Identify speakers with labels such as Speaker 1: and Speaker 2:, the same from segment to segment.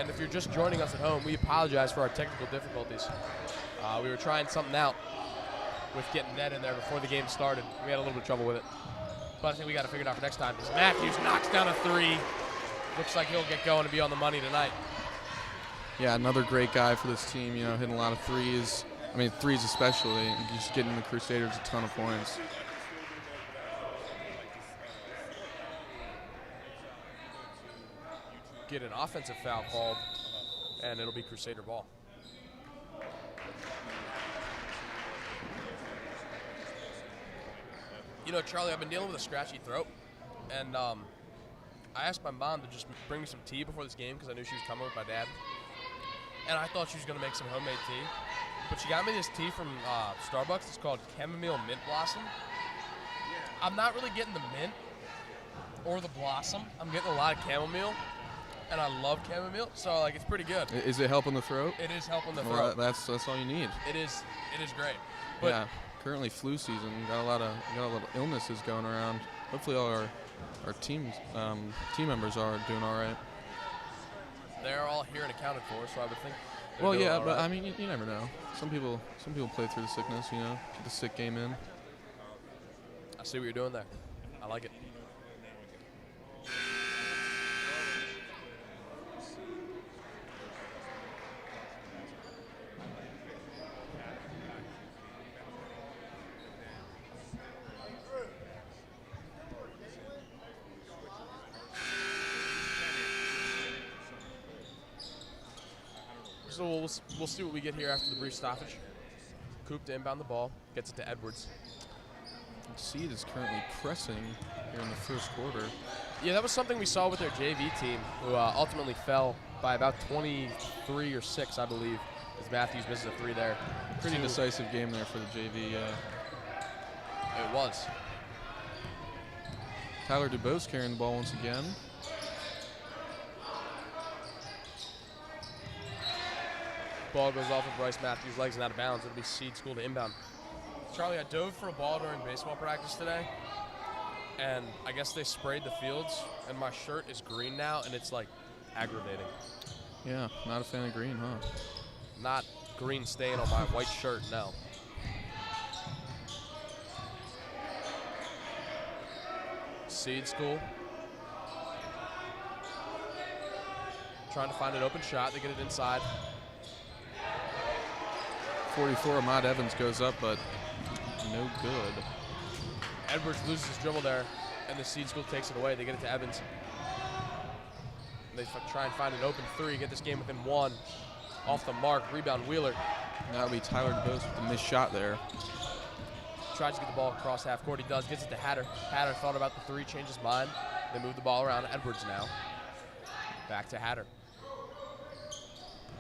Speaker 1: And if you're just joining us at home, we apologize for our technical difficulties. We were trying something out with getting Ned in there before the game started. We had a little bit of trouble with it. But I think we got to figure it out for next time. As Matthews knocks down a three. Looks like he'll get going and be on the money tonight.
Speaker 2: Yeah, another great guy for this team, you know, hitting a lot of threes. I mean, threes especially, and just getting the Crusaders a ton of points.
Speaker 1: Get an offensive foul called, and it'll be Crusader ball. You know, Charlie, I've been dealing with a scratchy throat, and I asked my mom to just bring me some tea before this game because I knew she was coming with my dad. And I thought she was going to make some homemade tea. But she got me this tea from Starbucks. It's called Chamomile Mint Blossom. I'm not really getting the mint or the blossom. I'm getting a lot of chamomile, and I love chamomile, so like it's pretty good.
Speaker 2: Is it helping the throat?
Speaker 1: It is helping the
Speaker 2: Well,
Speaker 1: throat.
Speaker 2: that's all you need.
Speaker 1: It is great. But
Speaker 2: yeah, currently flu season. Got a lot of illnesses going around. Hopefully all our team members are doing all right.
Speaker 1: they're all here and accounted for, so I would think.
Speaker 2: Well, yeah, but I mean, you never know. Some people play through the sickness, you know, get the sick game in.
Speaker 1: I see what you're doing there. I like it. So we'll see what we get here after the brief stoppage. Coop to inbound the ball, gets it to Edwards.
Speaker 2: Seed is currently pressing here in the first quarter.
Speaker 1: Yeah, that was something we saw with their JV team, who ultimately fell by about 23 or 6, I believe, as Matthews misses a 3 there.
Speaker 2: Pretty decisive game there for the JV.
Speaker 1: It was.
Speaker 2: Tyler DuBose carrying the ball once again.
Speaker 1: Ball goes off of Bryce Matthews' legs and out of bounds. It'll be Seed School to inbound. Charlie, I dove for a ball during baseball practice today, and I guess they sprayed the fields, and my shirt is green now, and it's, like, aggravating.
Speaker 2: Yeah, not a fan of green, huh?
Speaker 1: Not green stain on my white shirt, no. Seed School. Trying to find an open shot. They get it inside.
Speaker 2: 44, Ahmad Evans goes up, but no good.
Speaker 1: Edwards loses his dribble there, and the Seed School takes it away. They get it to Evans. They try and find an open 3, get this game within 1. Off the mark, rebound Wheeler.
Speaker 2: That'll be Tyler DuBose with the missed shot there.
Speaker 1: Tries to get the ball across half court. He does, gets it to Hatter. Hatter thought about the 3, changed his mind. They move the ball around. Edwards now. Back to Hatter.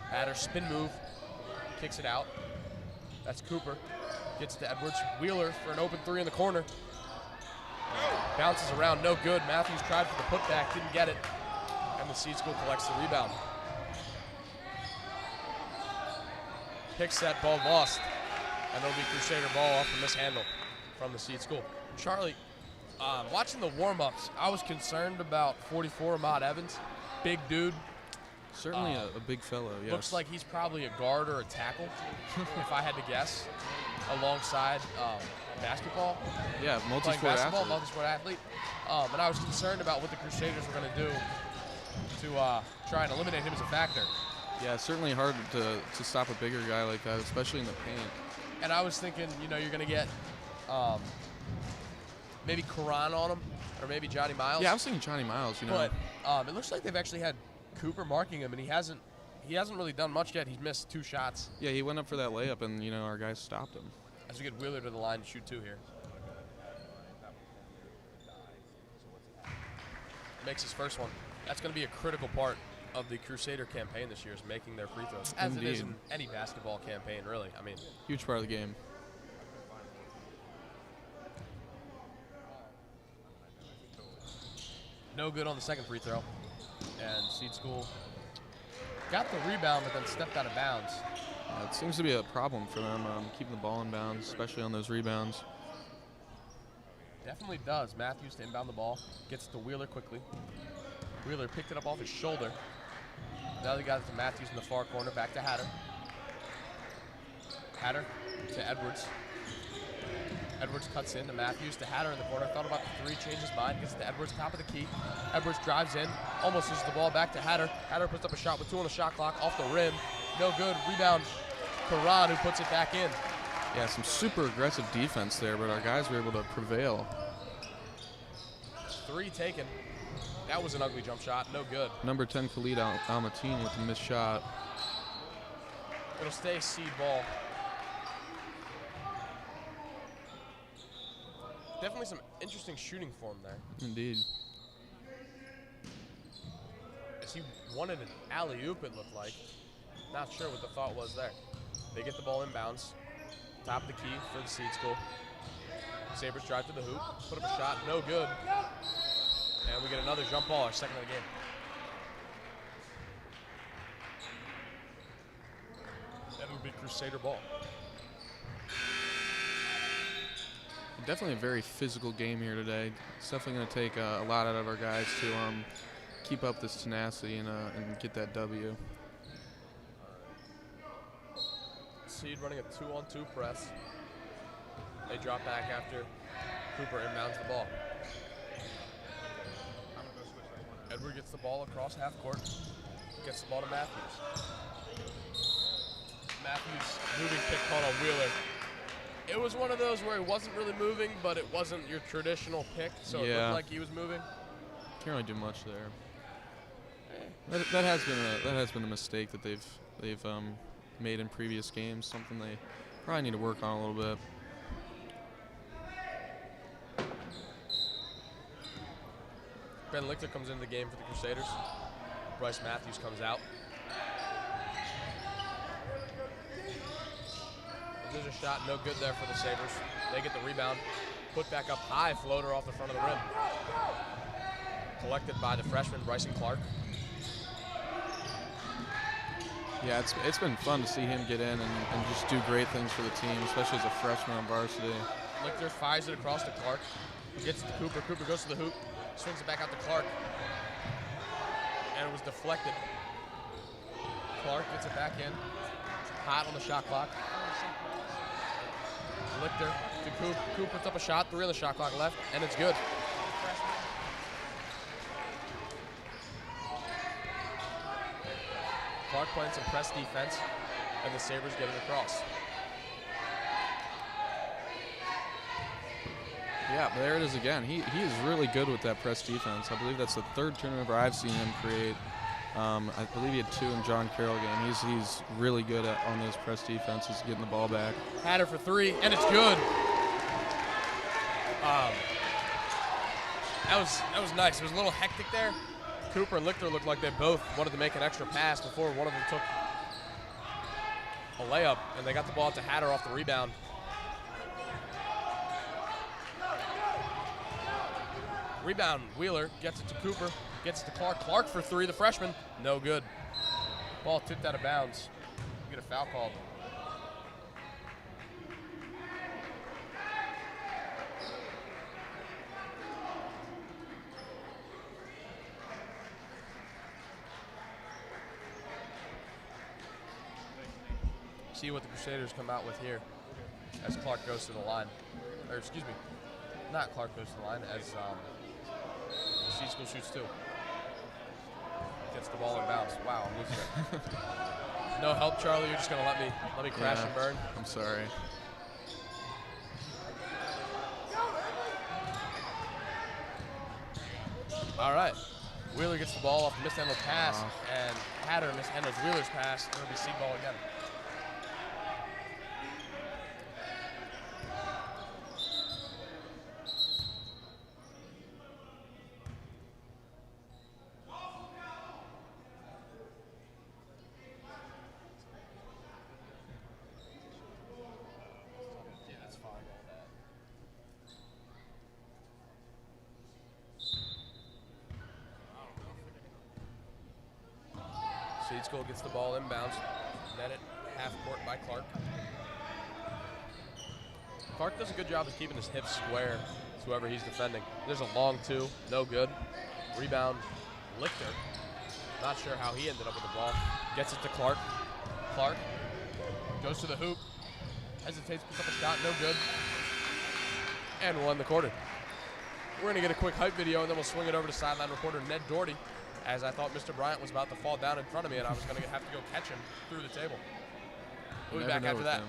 Speaker 1: Hatter, spin move, kicks it out. That's Cooper. Gets it to Edwards. Wheeler for an open 3 in the corner. Bounces around, no good. Matthews tried for the putback, didn't get it. And the Seed School collects the rebound. Pick set, ball lost. And it'll be Crusader ball off the mishandle from the Seed School. Charlie, watching the warm-ups, I was concerned about 44 Ahmad Evans. Big dude.
Speaker 2: Certainly a big fellow, yes.
Speaker 1: Looks like he's probably a guard or a tackle, if I had to guess, alongside basketball.
Speaker 2: Yeah, multi-sport athlete.
Speaker 1: Multi-sport athlete. And I was concerned about what the Crusaders were going to do to try and eliminate him as a factor.
Speaker 2: Yeah, it's certainly hard to stop a bigger guy like that, especially in the paint.
Speaker 1: And I was thinking, you know, you're going to get maybe Karan on him, or maybe Johnny Miles.
Speaker 2: Yeah, I was thinking Johnny Miles, you know.
Speaker 1: But it looks like they've actually had Cooper marking him, and he hasn't really done much yet. He's missed 2 shots.
Speaker 2: Yeah, he went up for that layup, and, you know, our guys stopped him.
Speaker 1: As we get Wheeler to the line to shoot 2 here. Makes his first one. That's going to be a critical part of the Crusader campaign this year, is making their free throws. As
Speaker 2: Indeed.
Speaker 1: it is in any basketball campaign, really. I mean,
Speaker 2: huge part of the game.
Speaker 1: No good on the second free throw. And Seed School got the rebound, but then stepped out of bounds.
Speaker 2: Yeah, it seems to be a problem for them, keeping the ball in bounds, especially on those rebounds.
Speaker 1: Definitely does. Matthews to inbound the ball. Gets it to Wheeler quickly. Wheeler picked it up off his shoulder. Now they got it to Matthews in the far corner, back to Hatter. Hatter to Edwards. Edwards cuts in to Matthews to Hatter in the corner. Thought about the three, changes mind, gets to Edwards, top of the key. Edwards drives in, almost loses the ball back to Hatter. Hatter puts up a shot with 2 on the shot clock, off the rim. No good. Rebound, Karan, who puts it back in.
Speaker 2: Yeah, some super aggressive defense there, but our guys were able to prevail.
Speaker 1: 3 taken. That was an ugly jump shot, no good.
Speaker 2: Number 10, Khalid Al-Mateen with the missed shot.
Speaker 1: It'll stay seed ball. Definitely some interesting shooting form there.
Speaker 2: Indeed.
Speaker 1: As he wanted an alley-oop, it looked like. Not sure what the thought was there. They get the ball inbounds. Top of the key for the seed school. Sabres drive to the hoop, put up a shot, no good. And we get another jump ball, our second of the game. That'll be Crusader ball.
Speaker 2: Definitely a very physical game here today. It's definitely going to take a lot out of our guys to keep up this tenacity and get that W.
Speaker 1: Seed running a 2-on-2 press. They drop back after Cooper inbounds the ball. Edward gets the ball across half court. Gets the ball to Matthews. Matthews moving pick called on Wheeler. It was one of those where he wasn't really moving, but it wasn't your traditional pick, so it looked like he was moving.
Speaker 2: Can't really do much there. That has been a mistake that they've made in previous games. Something they probably need to work on a little bit.
Speaker 1: Ben Lichter comes into the game for the Crusaders. Bryce Matthews comes out. There's a shot, no good there for the Sabres. They get the rebound. Put back up high, floater off the front of the rim. Collected by the freshman, Bryson Clark.
Speaker 2: Yeah, it's been fun to see him get in and just do great things for the team, especially as a freshman on varsity.
Speaker 1: Lichter fires it across to Clark, who gets it to Cooper. Cooper goes to the hoop, swings it back out to Clark, and it was deflected. Clark gets it back in. Hot on the shot clock. Lichter to Coop. Coop puts up a shot, 3 on the shot clock left, and it's good. Clark playing some press defense, and the Sabres get it across.
Speaker 2: Yeah, but there it is again. He is really good with that press defense. I believe that's the 3rd turnover I've seen him create. I believe he had 2 in John Carroll game. He's really good on those press defenses, getting the ball back.
Speaker 1: Hatter for 3, and it's good. That was nice. It was a little hectic there. Cooper and Lichter looked like they both wanted to make an extra pass before one of them took a layup, and they got the ball to Hatter off the rebound. Rebound, Wheeler gets it to Cooper, gets it to Clark. Clark for 3, the freshman, no good. Ball tipped out of bounds. You get a foul called. See what the Crusaders come out with here as Clark goes to the line. Or excuse me, not Clark goes to the line, as Seed School shoots 2. Gets the ball in bounds. Wow, I'm losing it. No help, Charlie. You're just gonna let me crash and burn.
Speaker 2: I'm sorry.
Speaker 1: All right. Wheeler gets the ball off the mishandled pass, and Hatter mishandles Wheeler's pass. It'll be seed ball again. Seed School gets the ball inbounds. Net it half court by Clark. Clark does a good job of keeping his hips square to whoever he's defending. There's a long 2, no good. Rebound, Lichter. Not sure how he ended up with the ball. Gets it to Clark. Clark goes to the hoop. Hesitates, picks up a shot, no good. And we'll end the quarter. We're going to get a quick hype video, and then we'll swing it over to sideline reporter Ned Doherty, as I thought Mr. Bryant was about to fall down in front of me, and I was going to have to go catch him through the table. We'll be back after that.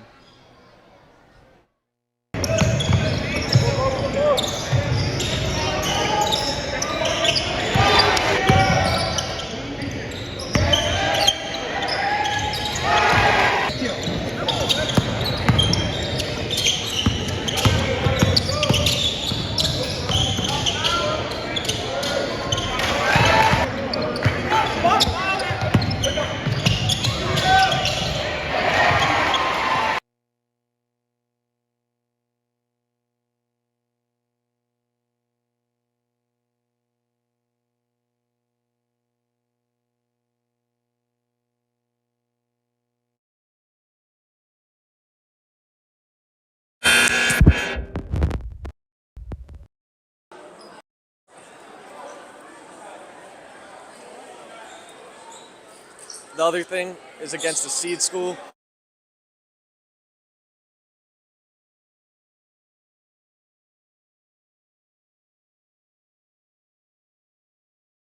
Speaker 1: The other thing is against the seed school.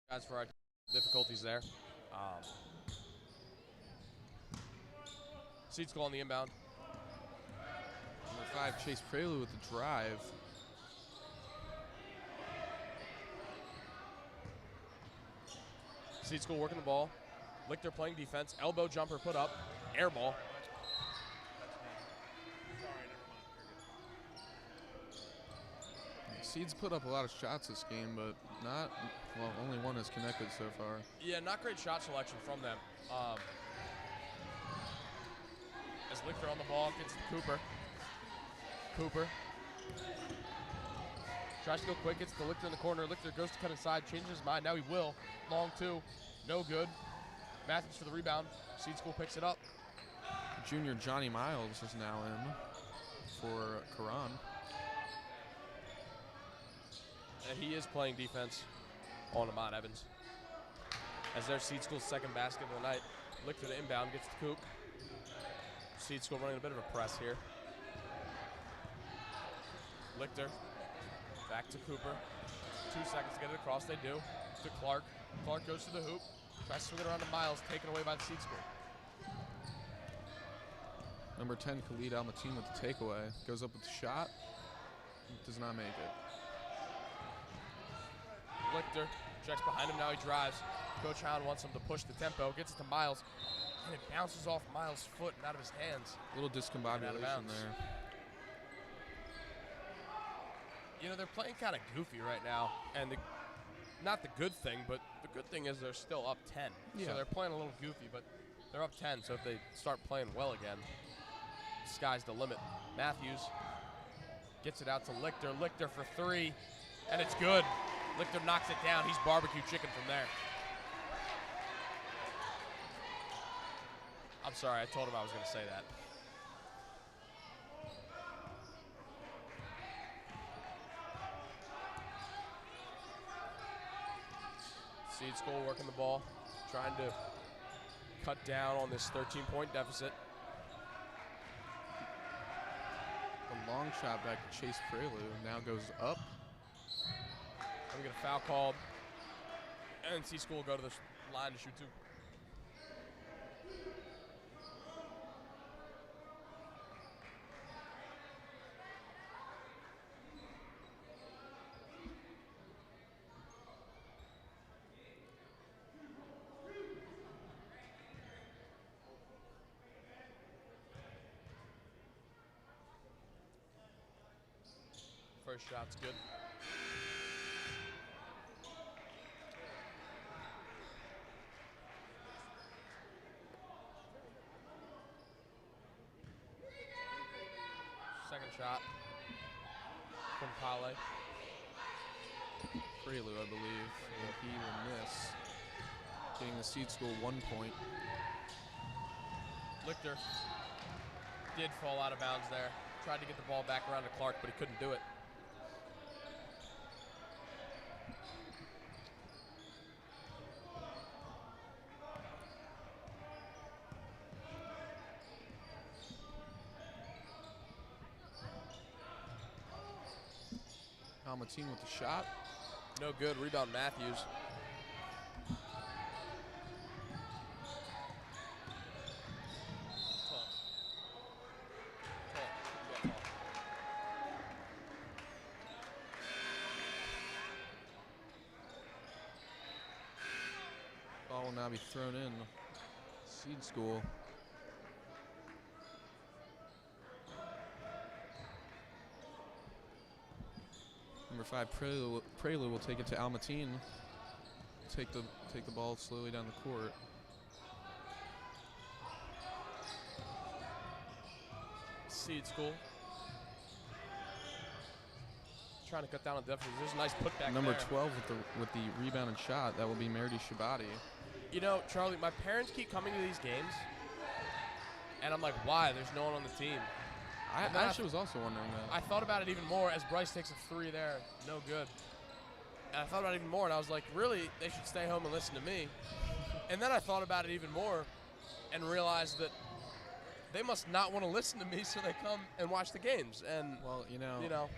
Speaker 1: Guys, for our difficulties there. Seed school on the inbound.
Speaker 2: Number 5, Chase Prelude with the drive.
Speaker 1: Seed school working the ball. Lichter playing defense. Elbow jumper put up. Air ball.
Speaker 2: Seeds put up a lot of shots this game, but only one has connected so far.
Speaker 1: Yeah, not great shot selection from them. As Lichter on the ball, gets to Cooper. Cooper tries to go quick, gets to Lichter in the corner. Lichter goes to cut inside, changes his mind. Now he will. Long two, no good. Matthews for the rebound. Seed school picks it up.
Speaker 2: Junior Johnny Miles is now in for Karan.
Speaker 1: And he is playing defense on Ahmad Evans. As their Seed School's second basket of the night. Lichter to inbound, gets to Coop. Seed School running a bit of a press here. Lichter back to Cooper. 2 seconds to get it across, they do. To Clark. Clark goes to the hoop. Tries to swing it around to Miles, taken away by the Seed School.
Speaker 2: Number 10, Khalid Al-Mateen with the takeaway. Goes up with the shot. Does not make it.
Speaker 1: Lichter checks behind him, now he drives. Coach Hound wants him to push the tempo, gets it to Miles, and it bounces off Miles' foot and out of his hands.
Speaker 2: A little discombobulation there.
Speaker 1: You know, they're playing kind of goofy right now, and not the good thing, but the good thing is they're still up 10.
Speaker 2: Yeah.
Speaker 1: So they're playing a little goofy, but they're up 10, so if they start playing well again, sky's the limit. Matthews gets it out to Lichter. Lichter for 3, and it's good. Lichter knocks it down. He's barbecue chicken from there. I'm sorry, I told him I was going to say that. Seed School working the ball, trying to cut down on this 13-point deficit.
Speaker 2: The long shot back to Chase Prelude now goes up.
Speaker 1: We get a foul called, and Seed School will go to the line to shoot 2. First shot's good. Second shot from Pale.
Speaker 2: Prelude, I believe. And he will miss. Getting the Seed School 1 point.
Speaker 1: Lichter did fall out of bounds there. Tried to get the ball back around to Clark, but he couldn't do it.
Speaker 2: Almatine with the shot.
Speaker 1: No good. Rebound Matthews.
Speaker 2: Ball will now be thrown in. Seed School. Number 5, Prelude will take it to Almatine. Take the ball slowly down the court.
Speaker 1: Seed School. Trying to cut down on deficit. There's a nice putback
Speaker 2: Number
Speaker 1: there.
Speaker 2: 12 with the rebound and shot. That will be Meredy Shabati.
Speaker 1: You know, Charlie, my parents keep coming to these games, and I'm like, why? There's no one on the team.
Speaker 2: I actually was also wondering that.
Speaker 1: I thought about it even more as Bryce takes a 3 there. No good. And I thought about it even more, and I was like, really, they should stay home and listen to me. And then I thought about it even more and realized that they must not want to listen to me, so they come and watch the games. And,
Speaker 2: well, you know,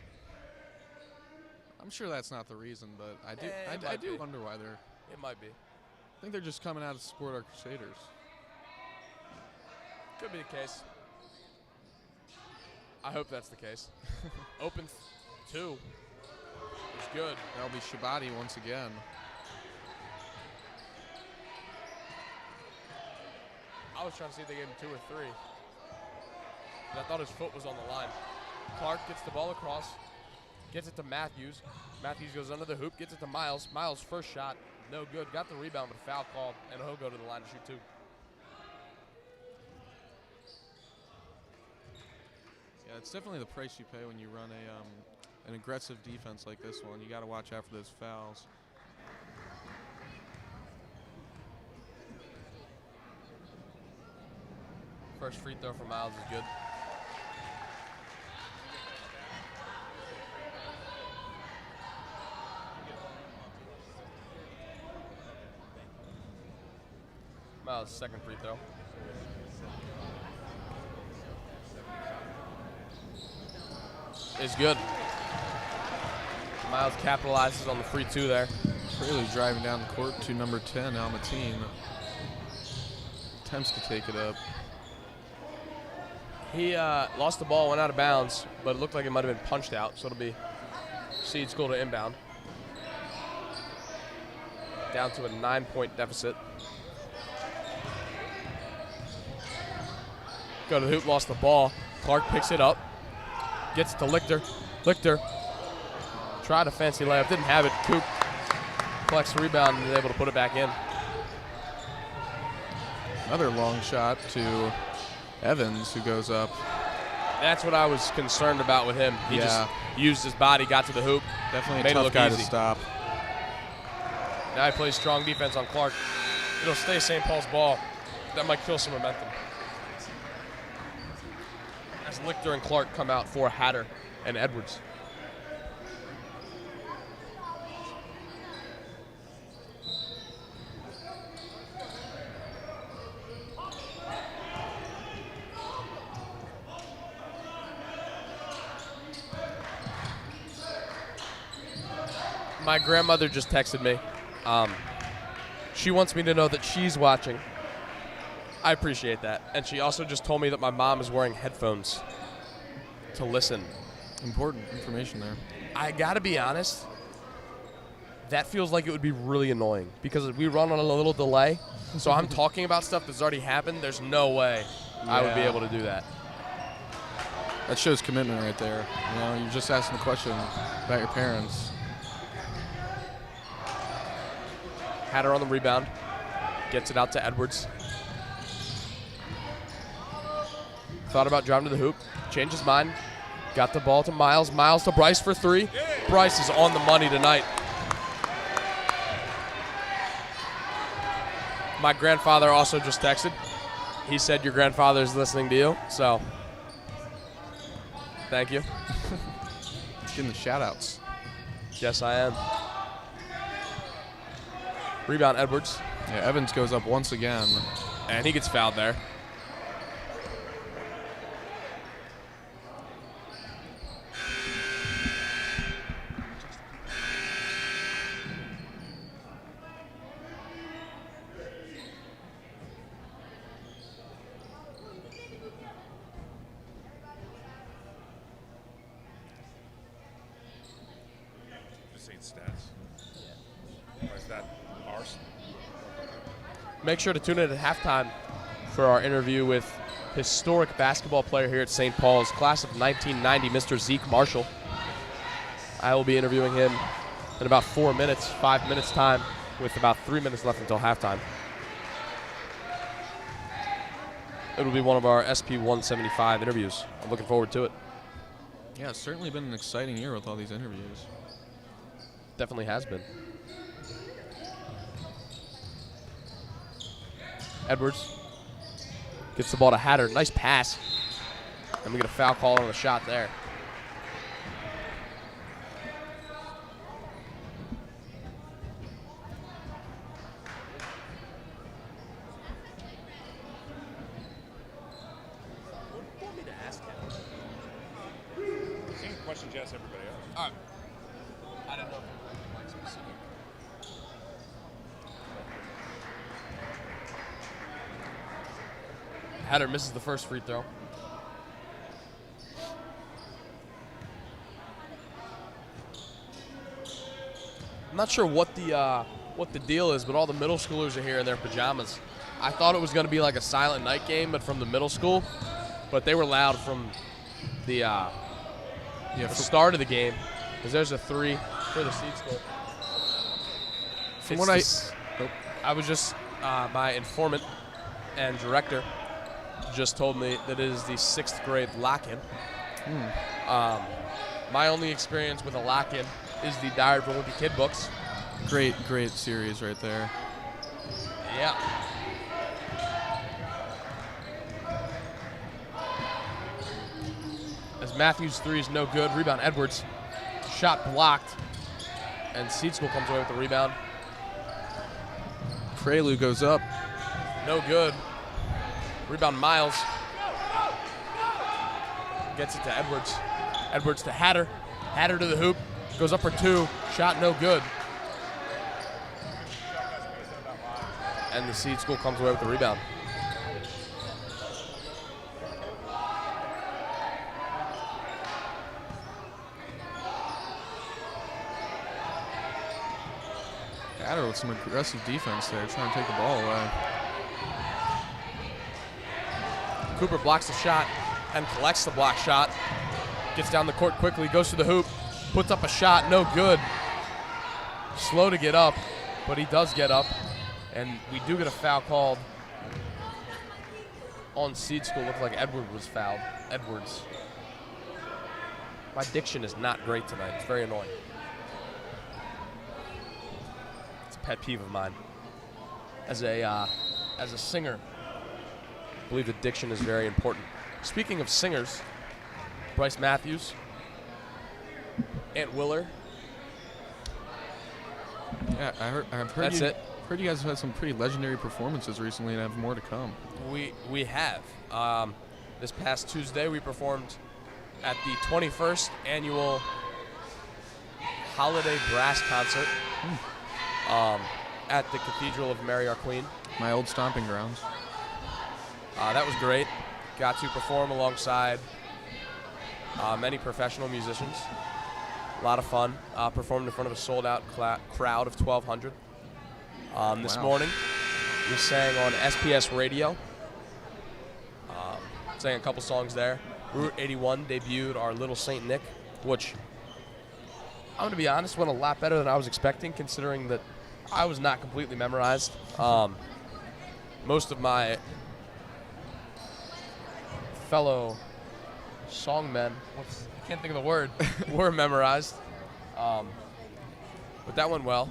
Speaker 2: I'm sure that's not the reason, but I do wonder why they're.
Speaker 1: It might be.
Speaker 2: I think they're just coming out to support our Crusaders.
Speaker 1: Could be the case. I hope that's the case. Open 2 is good.
Speaker 2: That'll be Shabati once again.
Speaker 1: I was trying to see if they gave him 2 or 3. But I thought his foot was on the line. Clark gets the ball across, gets it to Matthews. Matthews goes under the hoop, gets it to Miles. Miles' first shot, no good. Got the rebound, but a foul called, and he'll go to the line to shoot 2.
Speaker 2: Yeah, it's definitely the price you pay when you run an aggressive defense like this one. You got to watch out for those fouls.
Speaker 1: First free throw for Miles is good. Miles' second free throw. Is good. Miles capitalizes on the free 2 there.
Speaker 2: Prelude driving down the court to number 10, Almatine. Attempts to take it up.
Speaker 1: He lost the ball, went out of bounds, but it looked like it might have been punched out, so it'll be Seed School to inbound. Down to a 9-point deficit. Go to the hoop, lost the ball. Clark picks it up. Gets it to Lichter. Lichter tried a fancy layup, didn't have it. Coop collects the rebound and is able to put it back in.
Speaker 2: Another long shot to Evans, who goes up.
Speaker 1: That's what I was concerned about with him. He just used his body, got to the hoop.
Speaker 2: Definitely a tough guy to stop.
Speaker 1: Now he plays strong defense on Clark. It'll stay St. Paul's ball. That might kill some momentum. As Lichter and Clark come out for Hatter and Edwards. My grandmother just texted me. She wants me to know that she's watching. I appreciate that. And she also just told me that my mom is wearing headphones to listen.
Speaker 2: Important information there.
Speaker 1: I gotta be honest, that feels like it would be really annoying because we run on a little delay. So I'm talking about stuff that's already happened. There's no way I would be able to do that.
Speaker 2: That shows commitment right there. You know, you're just asking the question about your parents.
Speaker 1: Hatter on the rebound. Gets it out to Edwards. Thought about driving to the hoop. Changed his mind. Got the ball to Miles. Miles to Bryce for 3. Bryce is on the money tonight. My grandfather also just texted. He said your grandfather's listening to you, so thank you.
Speaker 2: Getting the shout-outs.
Speaker 1: Yes, I am. Rebound, Edwards.
Speaker 2: Yeah, Evans goes up once again.
Speaker 1: And he gets fouled there.
Speaker 3: Saint stats. Or is that ours?
Speaker 1: Make sure to tune in at halftime for our interview with historic basketball player here at St. Paul's, class of 1990, Mr. Zeke Marshall. I will be interviewing him in about 5 minutes time, with about 3 minutes left until halftime. It'll be one of our SP 175 interviews. I'm looking forward to it.
Speaker 2: Yeah, it's certainly been an exciting year with all these interviews.
Speaker 1: Definitely has been. Edwards gets the ball to Hatter. Nice pass. And we get a foul call on the shot there.
Speaker 3: Same questions you ask everybody else.
Speaker 1: All right. I don't know if you like specific. Hatter misses the first free throw. I'm not sure what the deal is, but all the middle schoolers are here in their pajamas. I thought it was going to be like a silent night game, but from the middle school. But they were loud from the start of the game, because there's a three for the Seed School.
Speaker 2: From
Speaker 1: It's
Speaker 2: what
Speaker 1: just- I was just my informant and director just told me that it is the 6th grade lock-in. My only experience with a lock-in is the Diary of a Wimpy Kid books.
Speaker 2: Great series right there.
Speaker 1: Yeah. As Matthews' three is no good. Rebound Edwards. Shot blocked. And Seed School comes away with the rebound.
Speaker 2: Prelude goes up.
Speaker 1: No good. Rebound Miles. Gets it to Edwards. Edwards to Hatter. Hatter to the hoop. Goes up for two. Shot no good. And the Seed School comes away with the rebound.
Speaker 2: Hatter with some aggressive defense there, trying to take the ball away.
Speaker 1: Cooper blocks the shot and collects the block shot. Gets down the court quickly, goes to the hoop, puts up a shot, no good. Slow to get up, but he does get up. And we do get a foul called on Seed School. Looked like Edward was fouled. Edwards. My diction is not great tonight. It's very annoying. It's a pet peeve of mine. As a singer, I believe that diction is very important. Speaking of singers, Bryce Matthews, Aunt Willer.
Speaker 2: Yeah, I've heard
Speaker 1: That's it.
Speaker 2: Heard you guys have had some pretty legendary performances recently and have more to come.
Speaker 1: We have. This past Tuesday, we performed at the 21st annual Holiday Brass Concert at the Cathedral of Mary Our Queen.
Speaker 2: My old stomping grounds.
Speaker 1: That was great. Got to perform alongside many professional musicians. A lot of fun. Performed in front of a sold-out crowd of 1,200. This morning, we sang on SPS Radio. Sang a couple songs there. Route 81 debuted our Little Saint Nick, which, I'm going to be honest, went a lot better than I was expecting, considering that I was not completely memorized. Most of my fellow songmen, I can't think of the word, were memorized. But that went well.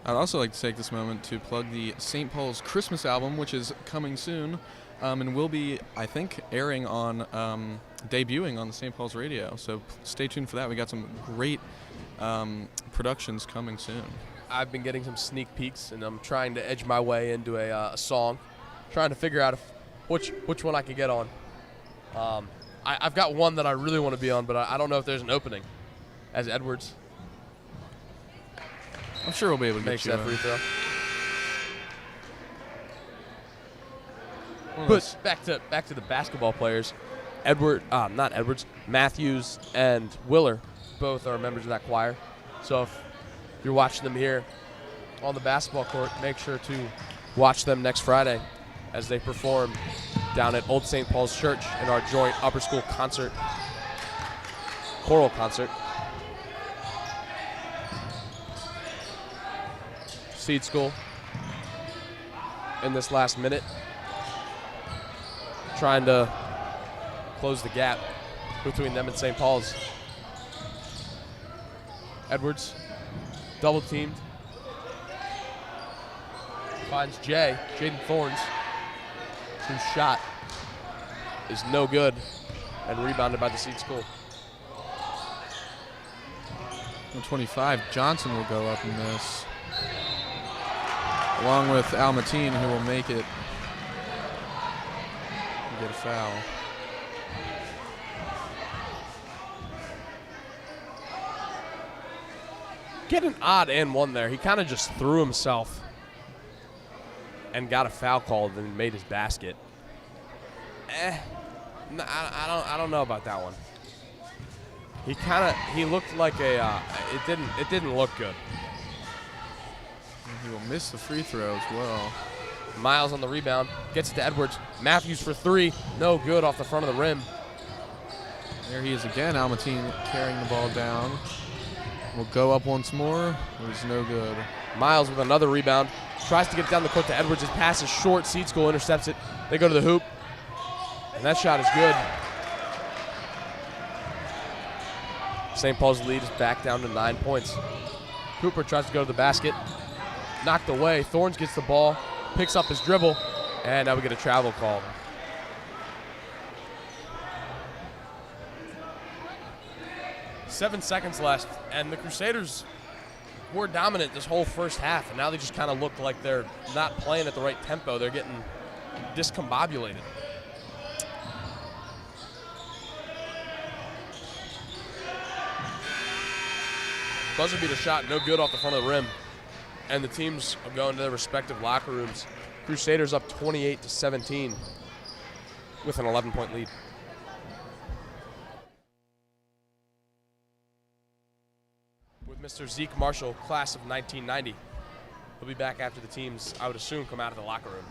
Speaker 2: I'd also like to take this moment to plug the St. Paul's Christmas album, which is coming soon, and will be, I think, airing on, debuting on the St. Paul's radio. So stay tuned for that. We got some great productions coming soon.
Speaker 1: I've been getting some sneak peeks, and I'm trying to edge my way into a song, trying to figure out which one I can get on. I've got one that I really want to be on, but I don't know if there's an opening. As Edwards
Speaker 2: I'm sure we'll be able to
Speaker 1: makes
Speaker 2: get you
Speaker 1: that free
Speaker 2: in.
Speaker 1: throw. But back to the basketball players. Matthews and Willer both are members of that choir. So if you're watching them here on the basketball court, make sure to watch them next Friday as they perform down at Old St. Paul's Church in our joint upper school concert, choral concert. Seed School in this last minute, trying to close the gap between them and St. Paul's. Edwards, double teamed. Finds Jaden Thorns, whose shot is no good, and rebounded by the Seed School.
Speaker 2: 25, Johnson will go up in this, along with Almatine, who will make it and get a foul.
Speaker 1: Get an odd and one there. He kind of just threw himself and got a foul called and made his basket. No, I don't know about that one. He looked like it didn't look good.
Speaker 2: And he will miss the free throw as well.
Speaker 1: Miles on the rebound, gets it to Edwards. Matthews for three, no good off the front of the rim.
Speaker 2: There he is again, Almatine carrying the ball down. Will go up once more, it was no good.
Speaker 1: Miles with another rebound, tries to get it down the court to Edwards. His pass is short, Seed School intercepts it. They go to the hoop, and that shot is good. St. Paul's lead is back down to 9 points. Cooper tries to go to the basket, knocked away. Thorns gets the ball, picks up his dribble, and now we get a travel call. Seven seconds left, and the Crusaders were dominant this whole first half, and now they just kind of look like they're not playing at the right tempo. They're getting discombobulated. Buzzer beater shot, no good off the front of the rim, and the teams are going to their respective locker rooms. Crusaders up 28-17 with an 11-point lead. With Mr. Zeke Marshall, class of 1990. He'll be back after the teams, I would assume, come out of the locker room.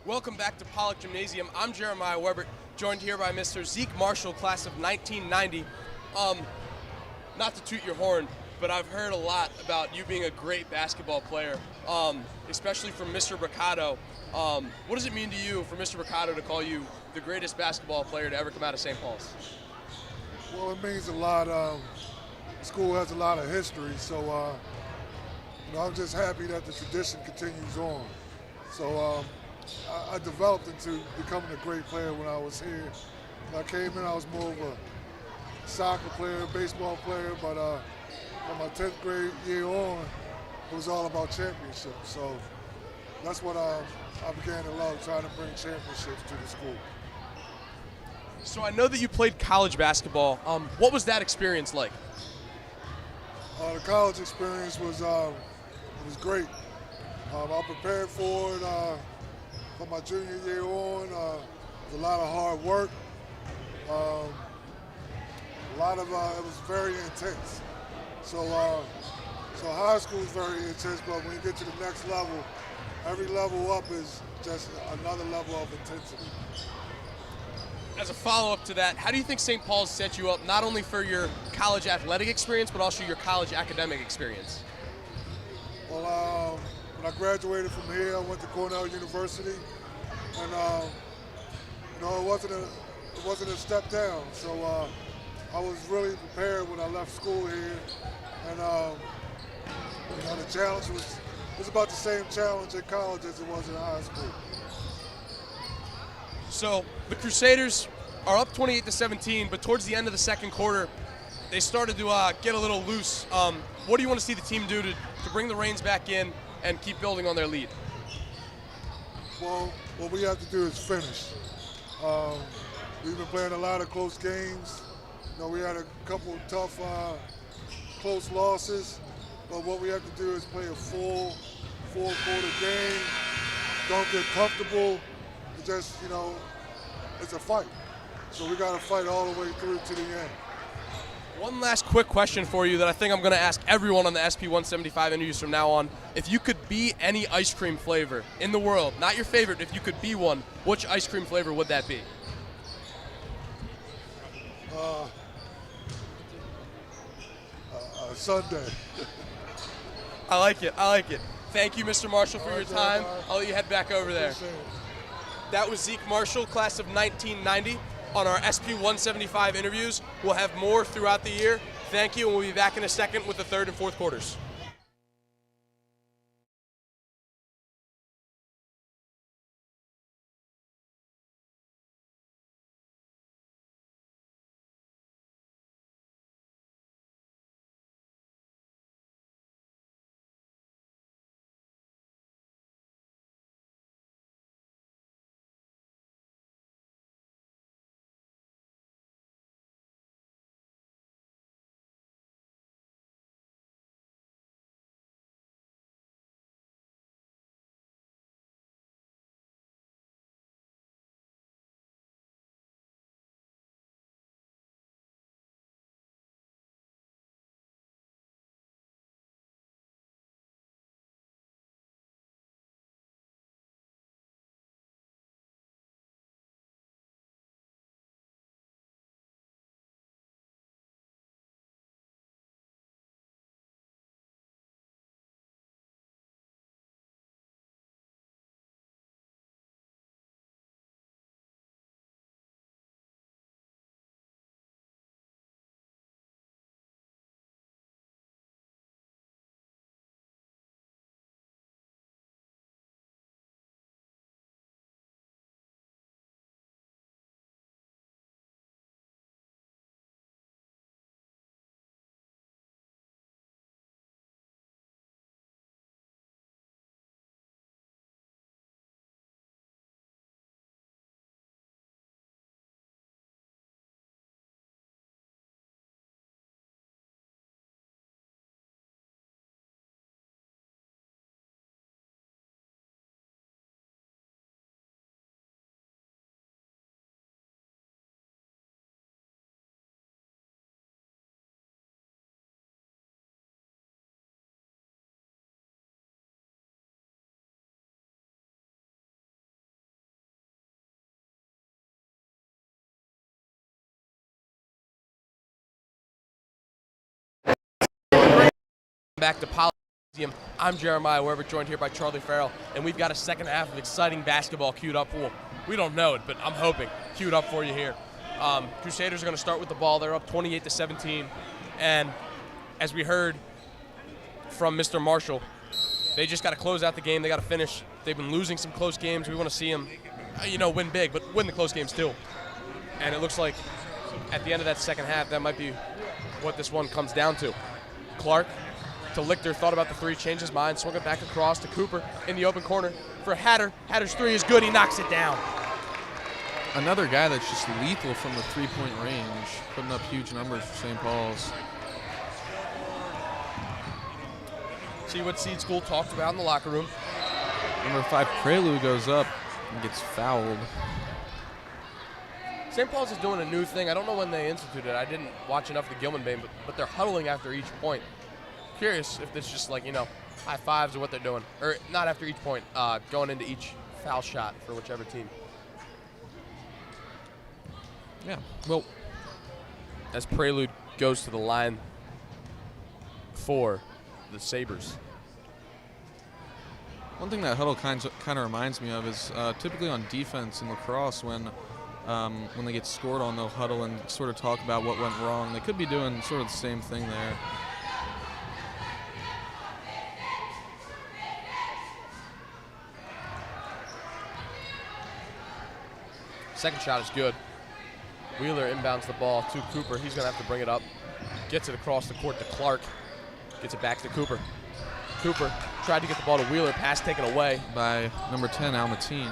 Speaker 1: Welcome back to Pollock Gymnasium. I'm Jeremiah Weber, joined here by Mr. Zeke Marshall, class of 1990. Not to toot your horn, but I've heard a lot about you being a great basketball player, especially from Mr. Bricado. What does it mean to you for Mr. Bricado to call you the greatest basketball player to ever come out of St. Paul's?
Speaker 4: Well, it means a lot. The school has a lot of history, so I'm just happy that the tradition continues on. So I developed into becoming a great player when I was here. When I came in, I was more of a soccer player, baseball player, but from my 10th grade year on, it was all about championships. So that's what I began to love, trying to bring championships to the school.
Speaker 1: So I know that you played college basketball. What was that experience like?
Speaker 4: The college experience was great. I prepared for it from my junior year on. It was a lot of hard work. It was very intense. So high school is very intense, but when you get to the next level, every level up is just another level of intensity.
Speaker 1: As a follow-up to that, how do you think St. Paul's set you up not only for your college athletic experience, but also your college academic experience?
Speaker 4: Well, when I graduated from here, I went to Cornell University, and it wasn't a step down. So I was really prepared when I left school here, and the challenge was about the same challenge in college as it was in high school.
Speaker 1: So the Crusaders are up 28-17, but towards the end of the second quarter, they started to get a little loose. What do you want to see the team do to bring the reins back in and keep building on their lead?
Speaker 4: Well, what we have to do is finish. We've been playing a lot of close games. We had a couple of tough, close losses, but what we have to do is play a full four-quarter game. Don't get comfortable. It's a fight. So we got to fight all the way through to the end.
Speaker 1: One last quick question for you that I think I'm going to ask everyone on the SP175 interviews from now on. If you could be any ice cream flavor in the world, not your favorite, if you could be one, which ice cream flavor would that be?
Speaker 4: Sunday.
Speaker 1: I like it. Thank you, Mr. Marshall, for your time. I'll let you head back over there. That was Zeke Marshall, class of 1990, on our SP175 interviews. We'll have more throughout the year. Thank you, and we'll be back in a second with the third and fourth quarters. Back to Polysium. I'm Jeremiah Weber, joined here by Charlie Farrell, and we've got a second half of exciting basketball queued up. Well, we don't know it, but I'm hoping queued up for you here. Crusaders are going to start with the ball. They're up 28-17, and as we heard from Mr. Marshall, they just got to close out the game. They got to finish. They've been losing some close games. We want to see them, win big, but win the close games too. And it looks like at the end of that second half, that might be what this one comes down to. Clark to Lichter, thought about the three, changed his mind, swung it back across to Cooper in the open corner for Hatter. Hatter's three is good. He knocks it down.
Speaker 2: Another guy that's just lethal from the three-point range, putting up huge numbers for St. Paul's.
Speaker 1: See what Seed School talked about in the locker room.
Speaker 2: Number 5, Prelude, goes up and gets fouled.
Speaker 1: St. Paul's is doing a new thing. I don't know when they instituted it. I didn't watch enough of the Gilman game, but they're huddling after each point. Curious if it's just high fives or what they're doing. Or not after each point, going into each foul shot for whichever team.
Speaker 2: Yeah, well,
Speaker 1: as Prelude goes to the line for the Sabres.
Speaker 2: one thing that huddle kind of reminds me of is typically on defense in lacrosse when they get scored on, they'll huddle and sort of talk about what went wrong. They could be doing sort of the same thing there.
Speaker 1: Second shot is good. Wheeler inbounds the ball to Cooper. He's going to have to bring it up. Gets it across the court to Clark. Gets it back to Cooper. Cooper tried to get the ball to Wheeler. Pass taken away
Speaker 2: by number 10, Almatine.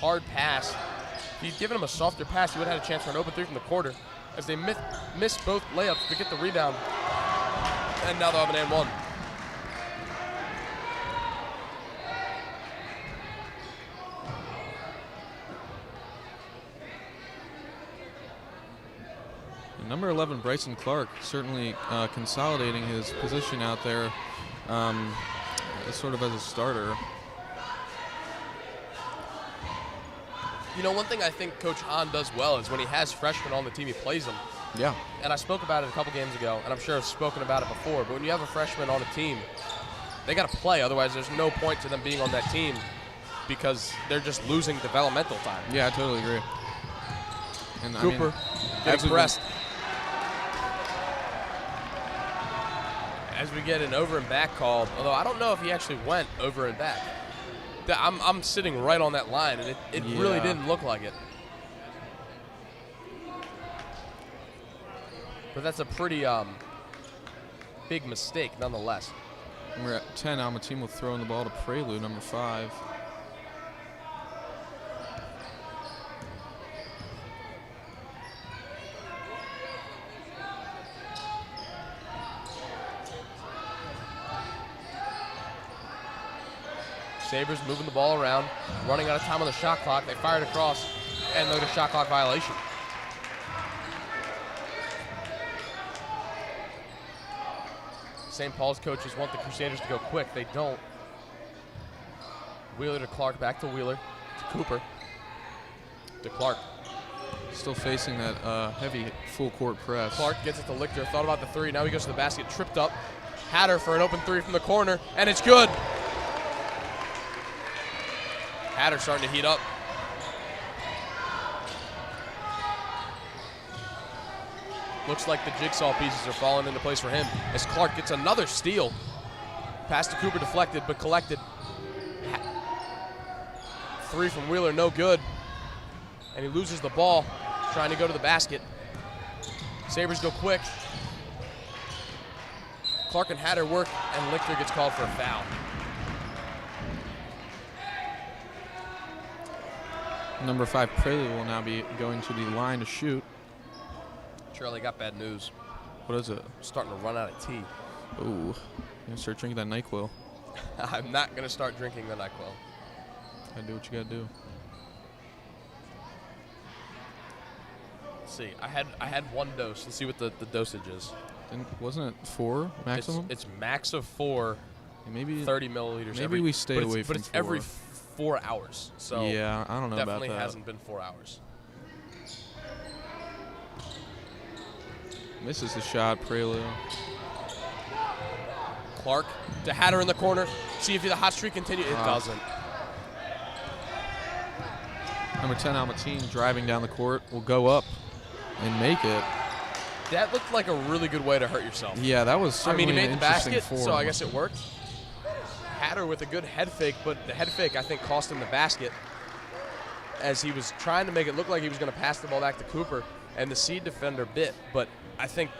Speaker 1: Hard pass. If he'd given him a softer pass, he would have had a chance for an open three from the quarter. As they miss both layups to get the rebound. And now they'll have an and one.
Speaker 2: Number 11, Bryson Clark, certainly consolidating his position out there sort of as a starter.
Speaker 1: One thing I think Coach Hahn does well is when he has freshmen on the team, he plays them.
Speaker 2: Yeah.
Speaker 1: And I spoke about it a couple games ago, and I'm sure I've spoken about it before, but when you have a freshman on a team, they got to play. Otherwise, there's no point to them being on that team because they're just losing developmental time.
Speaker 2: Yeah, I totally agree. And
Speaker 1: Cooper getting pressed. As we get an over and back called, although I don't know if he actually went over and back. I'm sitting right on that line, and it really didn't look like it. But that's a pretty big mistake nonetheless.
Speaker 2: We're at 10. Almatine will throw in the ball to Prelude, number 5.
Speaker 1: Sabres moving the ball around, running out of time on the shot clock. They fired across, and look at a shot clock violation. St. Paul's coaches want the Crusaders to go quick. They don't. Wheeler to Clark, back to Wheeler, to Cooper, to Clark.
Speaker 2: Still facing that heavy full court press.
Speaker 1: Clark gets it to Lichter, thought about the three. Now he goes to the basket, tripped up. Hatter for an open three from the corner, and it's good. Hatter starting to heat up. Looks like the jigsaw pieces are falling into place for him as Clark gets another steal. Pass to Cooper deflected but collected. Three from Wheeler, no good. And he loses the ball trying to go to the basket. Sabres go quick. Clark and Hatter work, and Lichter gets called for a foul.
Speaker 2: Number 5, Prelude, will now be going to the line to shoot.
Speaker 1: Charlie got bad news.
Speaker 2: What is it?
Speaker 1: I'm starting to run out of tea.
Speaker 2: Ooh, you gonna start drinking that NyQuil.
Speaker 1: I'm not going to start drinking the NyQuil.
Speaker 2: Gotta do what you gotta do.
Speaker 1: Let's see, I had one dose. Let's see what the dosage is.
Speaker 2: Wasn't it 4 maximum?
Speaker 1: It's max of 4,
Speaker 2: maybe
Speaker 1: 30 milliliters.
Speaker 2: Maybe we stay away from 4.
Speaker 1: But it's every 4 hours. So
Speaker 2: yeah, I don't know about that.
Speaker 1: Definitely hasn't been 4 hours.
Speaker 2: Misses the shot, Prelu.
Speaker 1: Clark to Hatter in the corner. See if the hot streak continues. It doesn't.
Speaker 2: Number 10, Almatine, driving down the court, will go up and make it.
Speaker 1: That looked like a really good way to hurt yourself.
Speaker 2: Yeah, that was certainly
Speaker 1: he made
Speaker 2: an
Speaker 1: the
Speaker 2: interesting
Speaker 1: basket,
Speaker 2: form.
Speaker 1: so I guess it worked. Hatter with a good head fake, but the head fake, I think, cost him the basket as he was trying to make it look like he was going to pass the ball back to Cooper, and the seed defender bit. But I think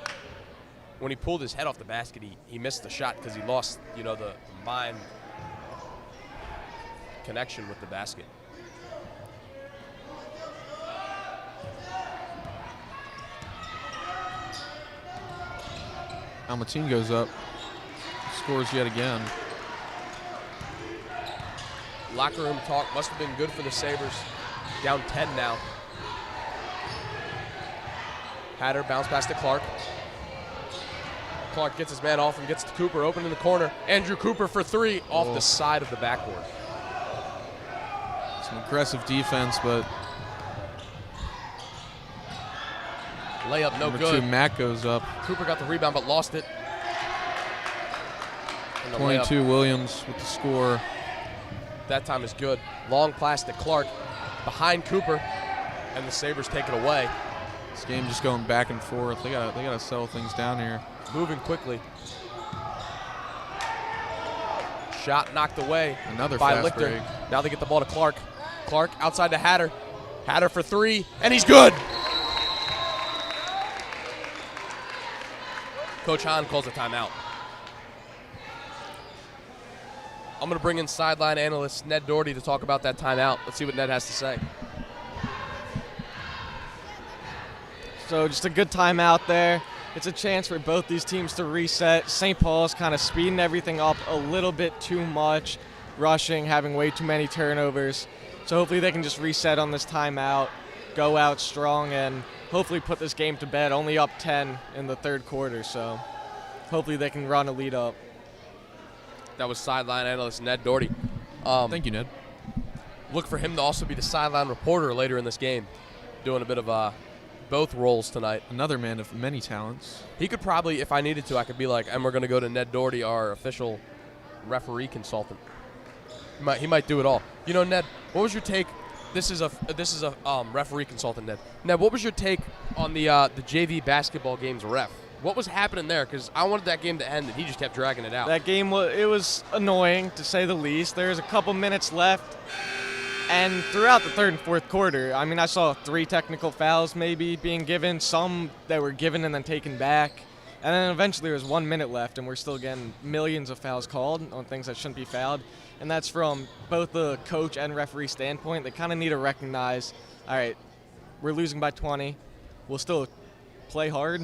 Speaker 1: when he pulled his head off the basket, he missed the shot because he lost, the mind connection with the basket.
Speaker 2: Almatine goes up, scores yet again.
Speaker 1: Locker room talk must have been good for the Sabres. Down 10 now. Hatter bounce pass to Clark. Clark gets his man off and gets to Cooper, open in the corner. Andrew Cooper for three off the side of the backboard.
Speaker 2: Some aggressive defense, but
Speaker 1: layup no
Speaker 2: number
Speaker 1: good.
Speaker 2: 2, Mack goes up.
Speaker 1: Cooper got the rebound but lost it. And the
Speaker 2: 22,
Speaker 1: layup
Speaker 2: Williams with the score.
Speaker 1: that time is good. Long pass to Clark behind Cooper, and the Sabres take it away.
Speaker 2: This game just going back and forth. They gotta settle things down here.
Speaker 1: Moving quickly. Shot knocked away
Speaker 2: Another
Speaker 1: by
Speaker 2: fast
Speaker 1: Lichter.
Speaker 2: break.
Speaker 1: Now they get the ball to Clark. Clark outside to Hatter. Hatter for three, and he's good. Coach Hahn calls a timeout. I'm going to bring in sideline analyst Ned Doherty to talk about that timeout. Let's see what Ned has to say.
Speaker 5: So just a good timeout there. It's a chance for both these teams to reset. St. Paul's kind of speeding everything up a little bit too much, rushing, having way too many turnovers. So hopefully they can just reset on this timeout, go out strong, and hopefully put this game to bed. Only up 10 in the third quarter, so hopefully they can run a lead up.
Speaker 1: That was sideline analyst Ned Doherty.
Speaker 2: Thank you, Ned.
Speaker 1: Look for him to also be the sideline reporter later in this game, doing a bit of both roles tonight.
Speaker 2: Another man of many talents.
Speaker 1: He could probably, if I needed to, I could be like, and we're going to go to Ned Doherty, our official referee consultant. He might do it all. Ned, what was your take? This is a referee consultant, Ned. Ned, what was your take on the JV basketball game's ref? What was happening there? Because I wanted that game to end, and he just kept dragging it out.
Speaker 5: That game, it was annoying, to say the least. There's a couple minutes left. And throughout the third and fourth quarter, I saw 3 technical fouls maybe being given, some that were given and then taken back. And then eventually there was 1 minute left, and we're still getting millions of fouls called on things that shouldn't be fouled. And that's from both the coach and referee standpoint. They kind of need to recognize, all right, we're losing by 20. We'll still play hard,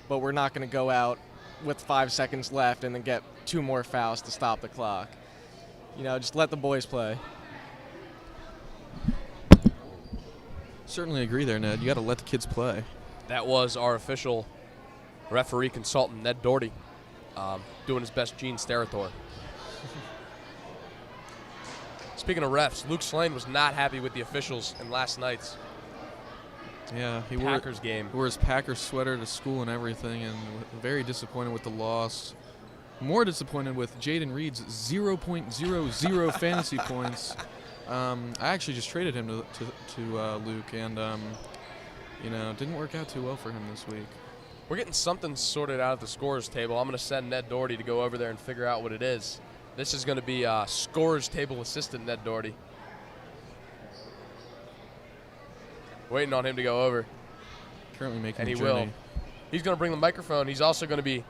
Speaker 5: but we're not going to go out with 5 seconds left and then get 2 more fouls to stop the clock. Just let the boys play.
Speaker 2: Certainly agree there, Ned. You got to let the kids play.
Speaker 1: That was our official referee consultant, Ned Doherty, doing his best Gene Steratore. Speaking of refs, Luke Slane was not happy with the officials in last night's
Speaker 2: Yeah, he
Speaker 1: Packers game.
Speaker 2: wore his Packers sweater to school and everything, and very disappointed with the loss. More disappointed with Jaden Reed's 0.00 fantasy points. I actually just traded him to Luke, and didn't work out too well for him this week.
Speaker 1: We're getting something sorted out at the scorers table. I'm going to send Ned Doherty to go over there and figure out what it is. This is going to be scorers table assistant Ned Doherty. Waiting on him to go over.
Speaker 2: Currently making
Speaker 1: And
Speaker 2: the
Speaker 1: he
Speaker 2: journey.
Speaker 1: will. He's going to bring the microphone. He's also going to be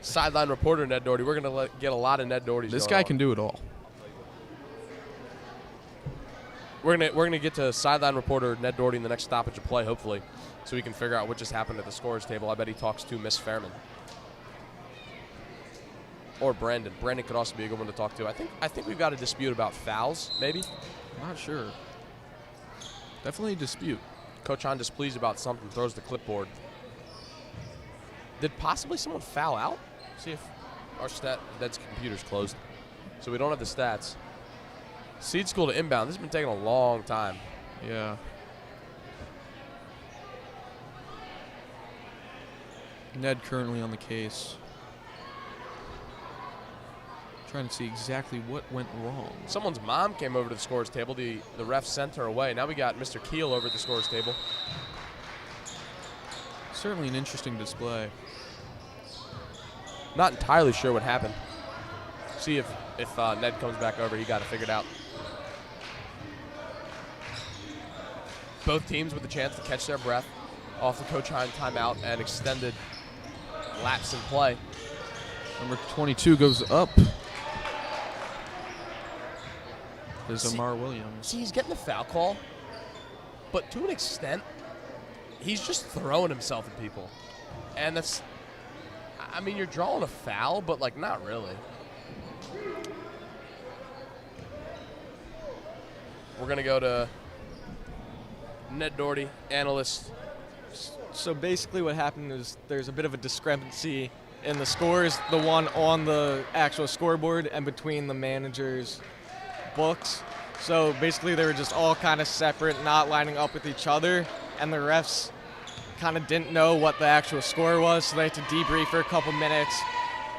Speaker 1: sideline reporter Ned Doherty. We're going to get a lot of Ned Doherty's.
Speaker 2: This
Speaker 1: going
Speaker 2: guy
Speaker 1: on.
Speaker 2: can do it all.
Speaker 1: We're gonna get to sideline reporter Ned Doherty in the next stoppage of play, hopefully, so we can figure out what just happened at the scorers table. I bet he talks to Miss Fairman. Or Brandon. Brandon could also be a good one to talk to. I think we've got a dispute about fouls, maybe.
Speaker 2: Not sure. Definitely a dispute.
Speaker 1: Coach Hahn displeased about something, throws the clipboard. Did possibly someone foul out? See if our that's computer's closed, so we don't have the stats. Seed school to inbound. This has been taking a long time.
Speaker 2: Yeah. Ned currently on the case. Trying to see exactly what went wrong.
Speaker 1: Someone's mom came over to the scorer's table. The ref sent her away. Now we got Mr. Keel over at the scorer's table.
Speaker 2: Certainly an interesting display.
Speaker 1: Not entirely sure what happened. See if Ned comes back over. He got it figured out. Both teams with the chance to catch their breath off the Coach Hine timeout and extended laps in play.
Speaker 2: Number 22 goes up. There's Amar Williams.
Speaker 1: See, he's getting the foul call, but to an extent, he's just throwing himself at people. And that's, I mean, you're drawing a foul, but, like, not really. We're going to go to Ned Doherty, analyst.
Speaker 5: So basically what happened is there's a bit of a discrepancy in the scores, the one on the actual scoreboard and between the managers' books. So basically they were just all kind of separate, not lining up with each other, and the refs kind of didn't know what the actual score was, so they had to debrief for a couple minutes,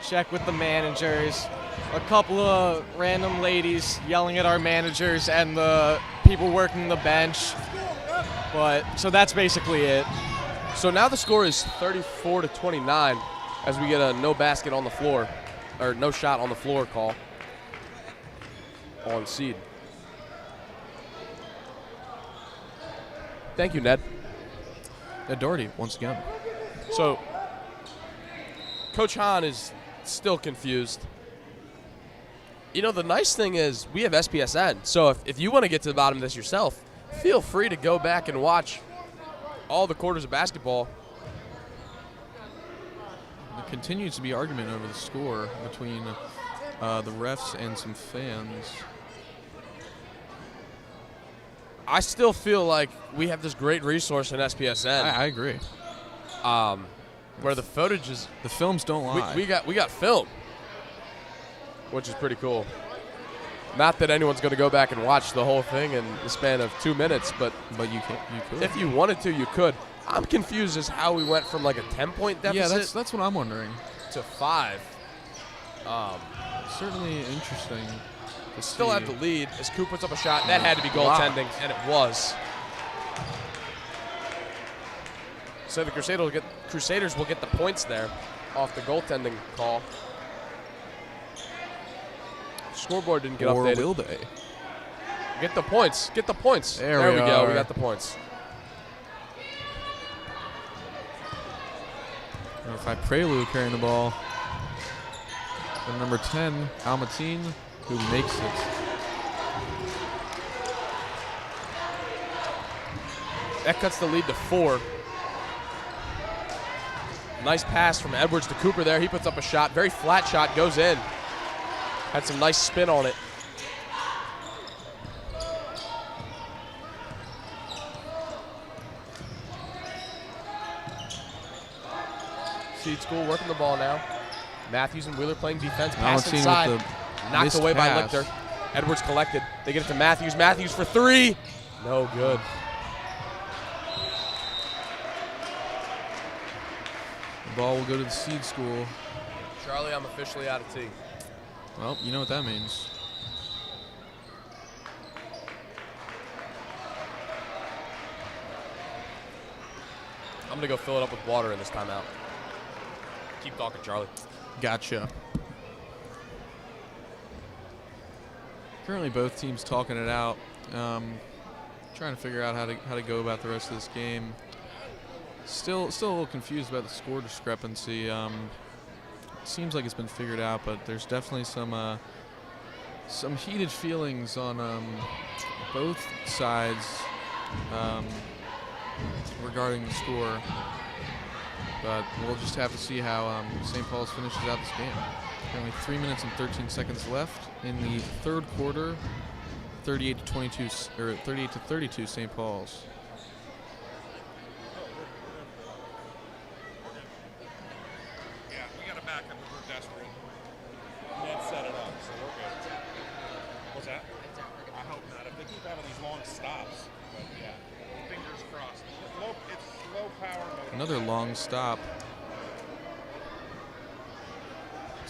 Speaker 5: check with the managers, a couple of random ladies yelling at our managers and the people working the bench. But so that's basically it.
Speaker 1: So now the score is 34-29 as we get a no basket on the floor, or no shot on the floor call on seed. Thank you, Ned.
Speaker 2: Ned Doherty, once again.
Speaker 1: So Coach Hahn is still confused. You know, the nice thing is we have SPSN, so if you want to get to the bottom of this yourself, feel free to go back and watch all the quarters of basketball.
Speaker 2: There continues to be argument over the score between the refs and some fans.
Speaker 1: I still feel like we have this great resource in SPSN.
Speaker 2: I agree.
Speaker 1: Where the footage is,
Speaker 2: The films don't lie.
Speaker 1: we got film, which is pretty cool. Not that anyone's going to go back and watch the whole thing in the span of 2 minutes, but
Speaker 2: you could.
Speaker 1: if you wanted to, you could. I'm confused as how we went from like a 10-point deficit
Speaker 2: Yeah, that's what I'm wondering.
Speaker 1: to 5.
Speaker 2: Certainly interesting to
Speaker 1: Still
Speaker 2: see.
Speaker 1: have the lead as Coop puts up a shot. That had to be goaltending, and it was. So the Crusaders will get the points there off the goaltending call. Scoreboard didn't get
Speaker 2: Or
Speaker 1: updated.
Speaker 2: will they?
Speaker 1: Get the points. Get the points.
Speaker 2: There we
Speaker 1: go.
Speaker 2: are.
Speaker 1: We got the points.
Speaker 2: Notified Prelude carrying the ball. And number 10, Almatine, who makes it.
Speaker 1: That cuts the lead to 4. Nice pass from Edwards to Cooper there. He puts up a shot. Very flat shot. Goes in. Had some nice spin on it. Seed School working the ball now. Matthews and Wheeler playing defense. Pass
Speaker 2: Almatine
Speaker 1: inside.
Speaker 2: with the
Speaker 1: Knocked
Speaker 2: missed
Speaker 1: away by
Speaker 2: pass.
Speaker 1: Lichter. Edwards collected. They get it to Matthews. Matthews for 3. No good.
Speaker 2: The ball will go to the seed school.
Speaker 1: Charlie, I'm officially out of tea.
Speaker 2: Well, you know what that means.
Speaker 1: I'm going to go fill it up with water in this timeout. Keep talking, Charlie.
Speaker 2: Gotcha. Currently, both teams talking it out, trying to figure out how to go about the rest of this game. Still a little confused about the score discrepancy. Seems like it's been figured out, but there's definitely some heated feelings on both sides regarding the score. But we'll just have to see how St. Paul's finishes out this game. Currently 3 minutes and 13 seconds left in the third quarter. 38-22 or 38-32 St. Paul's.
Speaker 3: Yeah, we got to back up if we're desperate. Ned set it up, so we're good. What's that? I hope not. If they keep having these long stops. But yeah, fingers crossed. It's low power mode.
Speaker 2: Another long stop.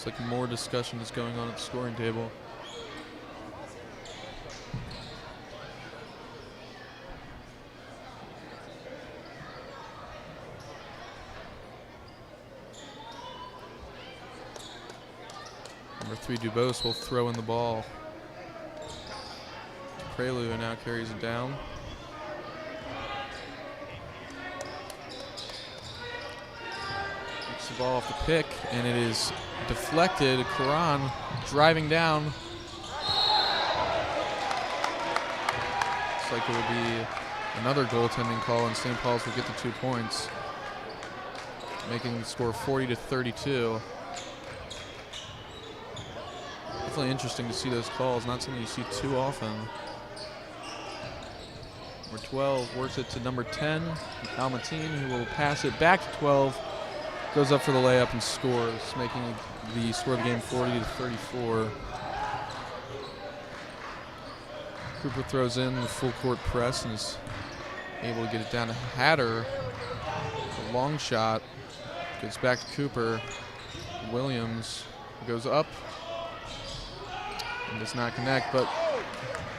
Speaker 2: like more discussion is going on at the scoring table. Number 3, Dubose will throw in the ball. Prelude now carries it down. Gets the ball off the pick, and it is deflected. Karan driving down. Looks like it will be another goaltending call, and St. Paul's will get the 2 points, making the score 40-32. Definitely interesting to see those calls. Not something you see too often. Number 12 works it to number 10, Almatine, who will pass it back to 12. Goes up for the layup and scores, making the score of the game 40-34. Cooper throws in the full court press and is able to get it down to Hatter. A long shot. Gets back to Cooper. Williams goes up and does not connect, but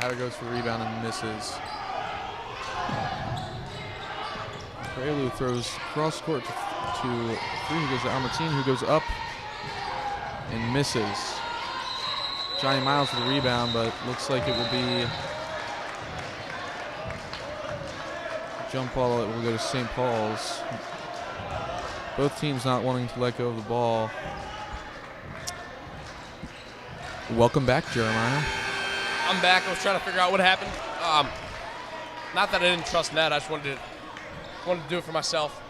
Speaker 2: Hatter goes for the rebound and misses. Prelude throws cross court to 3, who goes to Almatine, who goes up and misses. Johnny Miles with the rebound, but looks like it will be a jump ball that will go to St. Paul's. Both teams not wanting to let go of the ball. Welcome back, Jeremiah.
Speaker 1: I'm back. I was trying to figure out what happened. Not that I didn't trust Ned. I just wanted to do it for myself.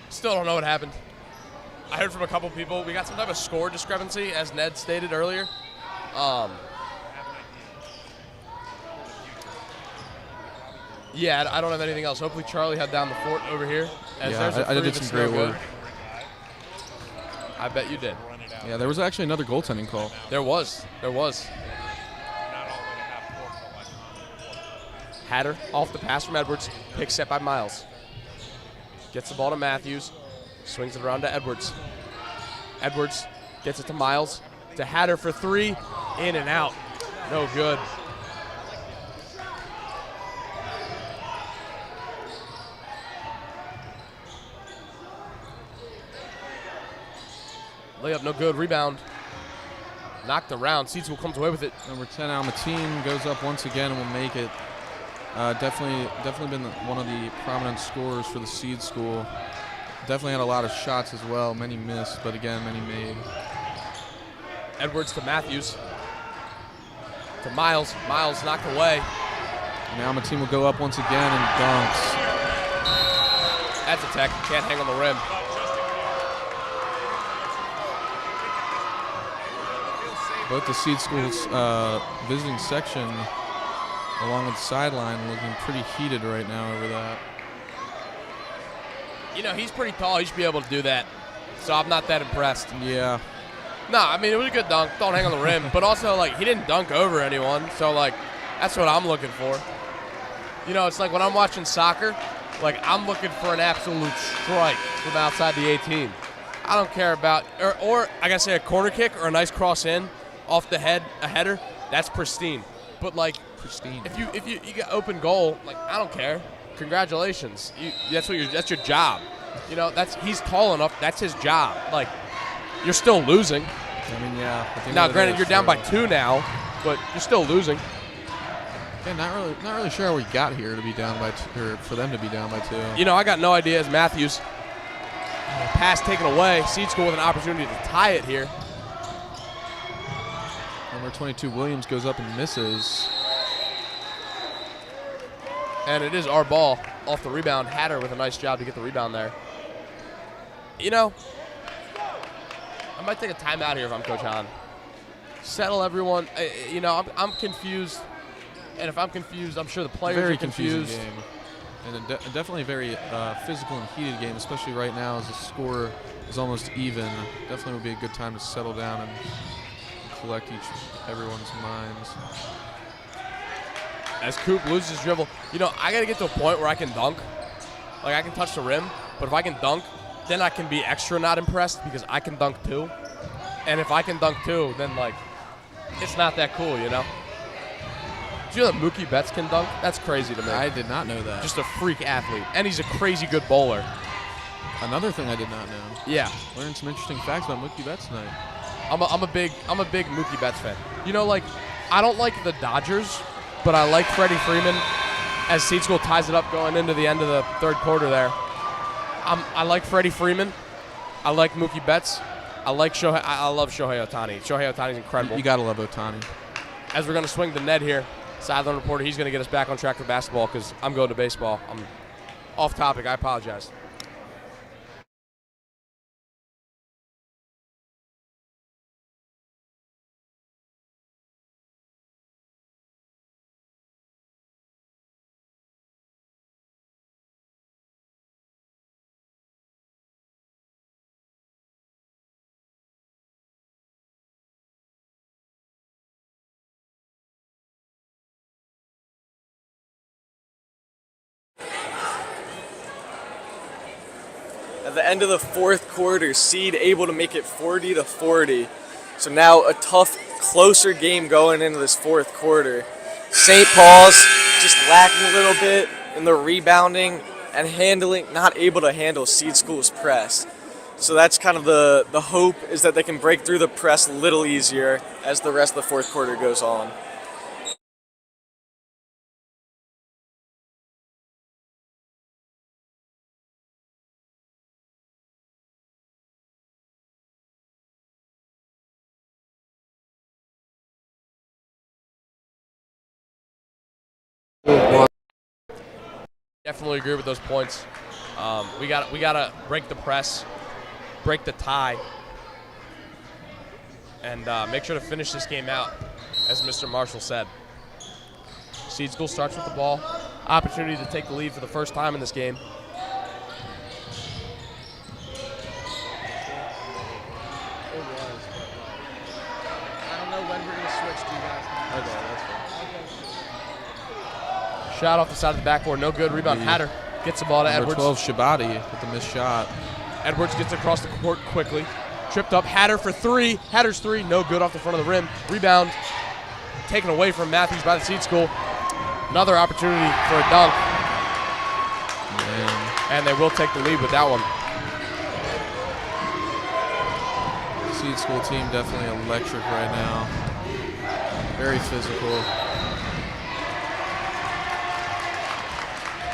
Speaker 1: Still don't know what happened. I heard from a couple people. We got some type of score discrepancy, as Ned stated earlier. Yeah, I don't have anything else. Hopefully Charlie had down the fort over here.
Speaker 2: Yeah, I did some great work.
Speaker 1: I bet you did.
Speaker 2: Yeah, there was actually another goaltending call.
Speaker 1: There was. Hatter off the pass from Edwards. Pick set by Miles. Gets the ball to Matthews. Swings it around to Edwards. Edwards gets it to Miles. To Hatter for 3. In and out. No good. Layup no good. Rebound. Knocked around. Seatsville comes away with it.
Speaker 2: Number 10, Almatine, goes up once again and will make it. Definitely been one of the prominent scorers for the Seed School. Definitely had a lot of shots as well. Many missed, but again, many made.
Speaker 1: Edwards to Matthews. To Miles. Miles knocked away.
Speaker 2: And Almatine will go up once again and dunks.
Speaker 1: That's a tech. Can't hang on the rim.
Speaker 2: Both the Seed School's visiting section along with the sideline looking pretty heated right now over that.
Speaker 1: You know, he's pretty tall. He should be able to do that. So I'm not that impressed.
Speaker 2: Yeah.
Speaker 1: No, I mean, it was a good dunk. Don't hang on the rim. But also, like, he didn't dunk over anyone. So, like, that's what I'm looking for. You know, it's like when I'm watching soccer, like, I'm looking for an absolute strike from outside the 18. I don't care about, or I gotta say a corner kick or a nice cross in off the head, a header, that's pristine. But, like,
Speaker 2: Pristine.
Speaker 1: If you get open goal, like, I don't care. Congratulations. That's your job. You know, he's tall enough. That's his job. Like, you're still losing.
Speaker 2: I mean, yeah.
Speaker 1: Now, granted, you're down by 2 now, but you're still losing.
Speaker 2: Yeah, not really sure how we got here to be down by 2, or for them to be down by 2.
Speaker 1: You know, I got no idea. As Matthews, pass taken away. Seed School with an opportunity to tie it here.
Speaker 2: Number 22, Williams, goes up and misses.
Speaker 1: And it is our ball off the rebound. Hatter with a nice job to get the rebound there. You know, I might take a timeout here if I'm Coach Hahn. Settle everyone. You know, I'm confused. And if I'm confused, I'm sure the players
Speaker 2: Very
Speaker 1: are confused.
Speaker 2: confusing game. And definitely a very physical and heated game, especially right now as the score is almost even. Definitely would be a good time to settle down and collect everyone's minds.
Speaker 1: As Coop loses his dribble, you know, I got to get to a point where I can dunk. Like, I can touch the rim, but if I can dunk, then I can be extra not impressed because I can dunk too. And if I can dunk too, then like it's not that cool, you know? Do you know that Mookie Betts can dunk? That's crazy to me.
Speaker 2: I did not know that.
Speaker 1: Just a freak athlete. And he's a crazy good bowler.
Speaker 2: Another thing I did not know.
Speaker 1: Yeah.
Speaker 2: Learned some interesting facts about Mookie Betts tonight.
Speaker 1: I'm a big Mookie Betts fan. You know, like, I don't like the Dodgers, but I like Freddie Freeman as Seed School ties it up going into the end of the third quarter there. I like Freddie Freeman. I like Mookie Betts. I like Shohei. I love Shohei Ohtani. Shohei Ohtani's incredible.
Speaker 2: You gotta love Ohtani.
Speaker 1: As we're gonna swing the net here, sideline reporter, he's gonna get us back on track for basketball because I'm going to baseball. I'm off topic. I apologize.
Speaker 5: At the end of the fourth quarter, Seed able to make it 40-40. So now a tough, closer game going into this fourth quarter. St. Paul's just lacking a little bit in the rebounding and not able to handle Seed School's press. So that's kind of the hope, is that they can break through the press a little easier as the rest of the fourth quarter goes on.
Speaker 1: Definitely agree with those points. We gotta break the press, break the tie, and make sure to finish this game out, as Mr. Marshall said. Seed School starts with the ball. Opportunity to take the lead for the first time in this game.
Speaker 5: I don't know when we're going to switch to you guys.
Speaker 2: Okay, that's fine.
Speaker 1: Shot off the side of the backboard, no good. Rebound, Hatter gets the ball to
Speaker 2: Number
Speaker 1: Edwards.
Speaker 2: 12, Shabati with the missed shot.
Speaker 1: Edwards gets across the court quickly. Tripped up, Hatter for three. Hatter's three, no good off the front of the rim. Rebound taken away from Matthews by the Seed School. Another opportunity for a dunk.
Speaker 2: Man.
Speaker 1: And they will take the lead with that one.
Speaker 2: Seed School team definitely electric right now. Very physical.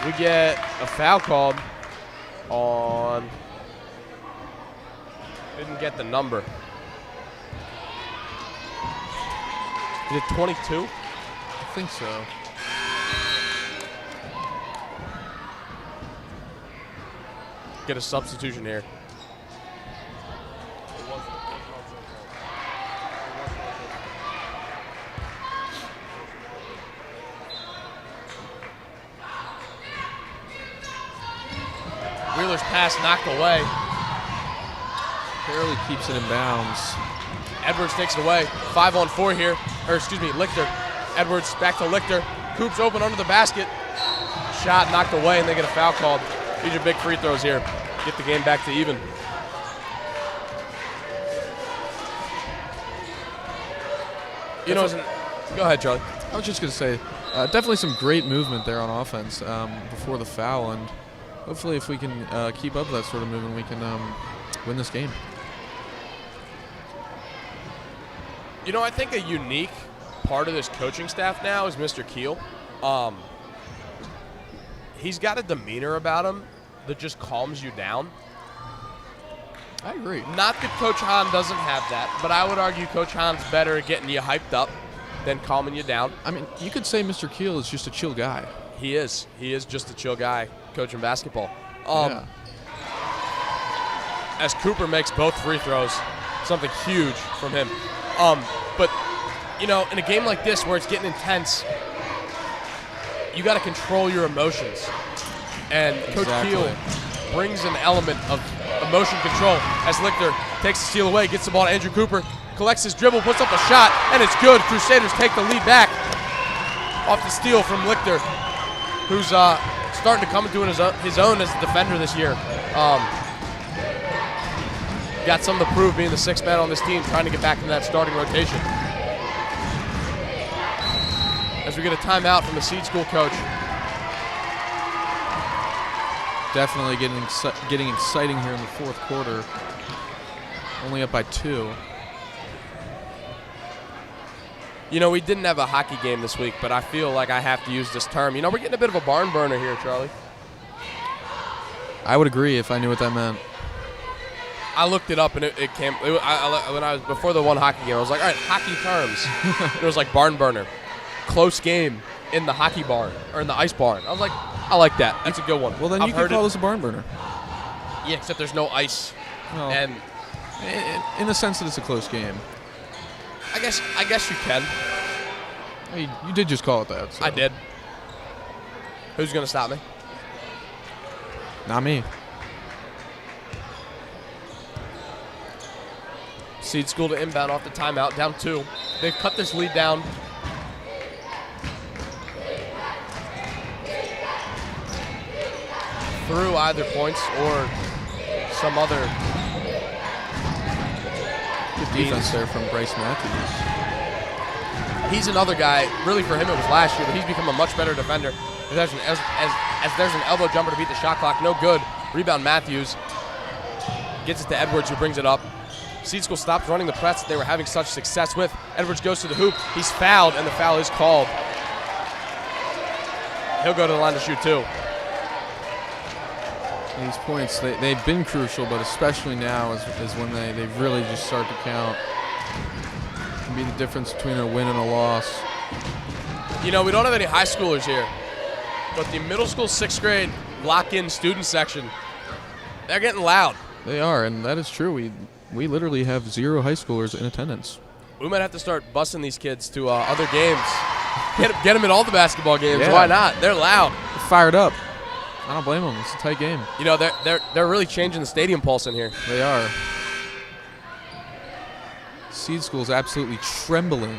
Speaker 1: We get a foul called on, didn't get the number. Is it 22?
Speaker 2: I think so.
Speaker 1: Get a substitution here. Wheeler's pass knocked away.
Speaker 2: Barely keeps it in bounds.
Speaker 1: Edwards takes it away. 5-on-4 here. Or excuse me, Lichter. Edwards back to Lichter. Coops open under the basket. Shot knocked away, and they get a foul called. These are big free throws here. Get the game back to even. You know, go ahead, Charlie.
Speaker 2: I was just going to say, definitely some great movement there on offense before the foul, and hopefully if we can keep up that sort of movement, we can win this game.
Speaker 1: You know, I think a unique part of this coaching staff now is Mr. Keel. He's got a demeanor about him that just calms you down.
Speaker 2: I agree.
Speaker 1: Not that Coach Hahn doesn't have that, but I would argue Coach Hahn's better at getting you hyped up than calming you down.
Speaker 2: I mean, you could say Mr. Keel is just a chill guy.
Speaker 1: He is. He is just a chill guy coaching basketball.
Speaker 2: Yeah.
Speaker 1: As Cooper makes both free throws, something huge from him. But, you know, in a game like this where it's getting intense, you got to control your emotions. And Coach Keel brings an element of emotion control as Lichter takes the steal away, gets the ball to Andrew Cooper, collects his dribble, puts up a shot, and it's good. Crusaders take the lead back off the steal from Lichter, who's starting to come into his own as a defender this year. got something to prove being the sixth man on this team, trying to get back into that starting rotation. As we get a timeout from the Seed School coach.
Speaker 2: Definitely getting exciting here in the fourth quarter. Only up by 2.
Speaker 1: You know, we didn't have a hockey game this week, but I feel like I have to use this term. You know, we're getting a bit of a barn burner here, Charlie.
Speaker 2: I would agree if I knew what that meant.
Speaker 1: I looked it up, and it came. When I was before the one hockey game, I was like, all right, hockey terms. It was like barn burner, close game in the hockey barn or in the ice barn. I was like, I like that. That's a good one.
Speaker 2: Well, then you could call this a barn burner.
Speaker 1: Yeah, except there's no ice.
Speaker 2: Well,
Speaker 1: and
Speaker 2: in the sense that it's a close game.
Speaker 1: I guess you can.
Speaker 2: Hey, you did just call it that. So.
Speaker 1: I did. Who's going to stop me?
Speaker 2: Not me.
Speaker 1: Seed School to inbound off the timeout, down 2. They've cut this lead down. Through either points or some other
Speaker 2: good defense there from Bryce Matthews.
Speaker 1: He's another guy, really for him it was last year, but he's become a much better defender. As there's an elbow jumper to beat the shot clock, no good. Rebound Matthews. Gets it to Edwards, who brings it up. Seed School stops running the press that they were having such success with. Edwards goes to the hoop. He's fouled, and the foul is called. He'll go to the line to shoot 2.
Speaker 2: These points, they've been crucial, but especially now is when they really just start to count. Can be the difference between a win and a loss.
Speaker 1: You know, we don't have any high schoolers here, but the middle school 6th grade lock-in student section, they're getting loud.
Speaker 2: They are, and that is true. We literally have 0 high schoolers in attendance.
Speaker 1: We might have to start busing these kids to other games. Get them in all the basketball games.
Speaker 2: Yeah.
Speaker 1: Why not? They're loud.
Speaker 2: They're fired up. I don't blame them. It's a tight game.
Speaker 1: You know, they're really changing the stadium pulse in here.
Speaker 2: They are. Seed School is absolutely trembling.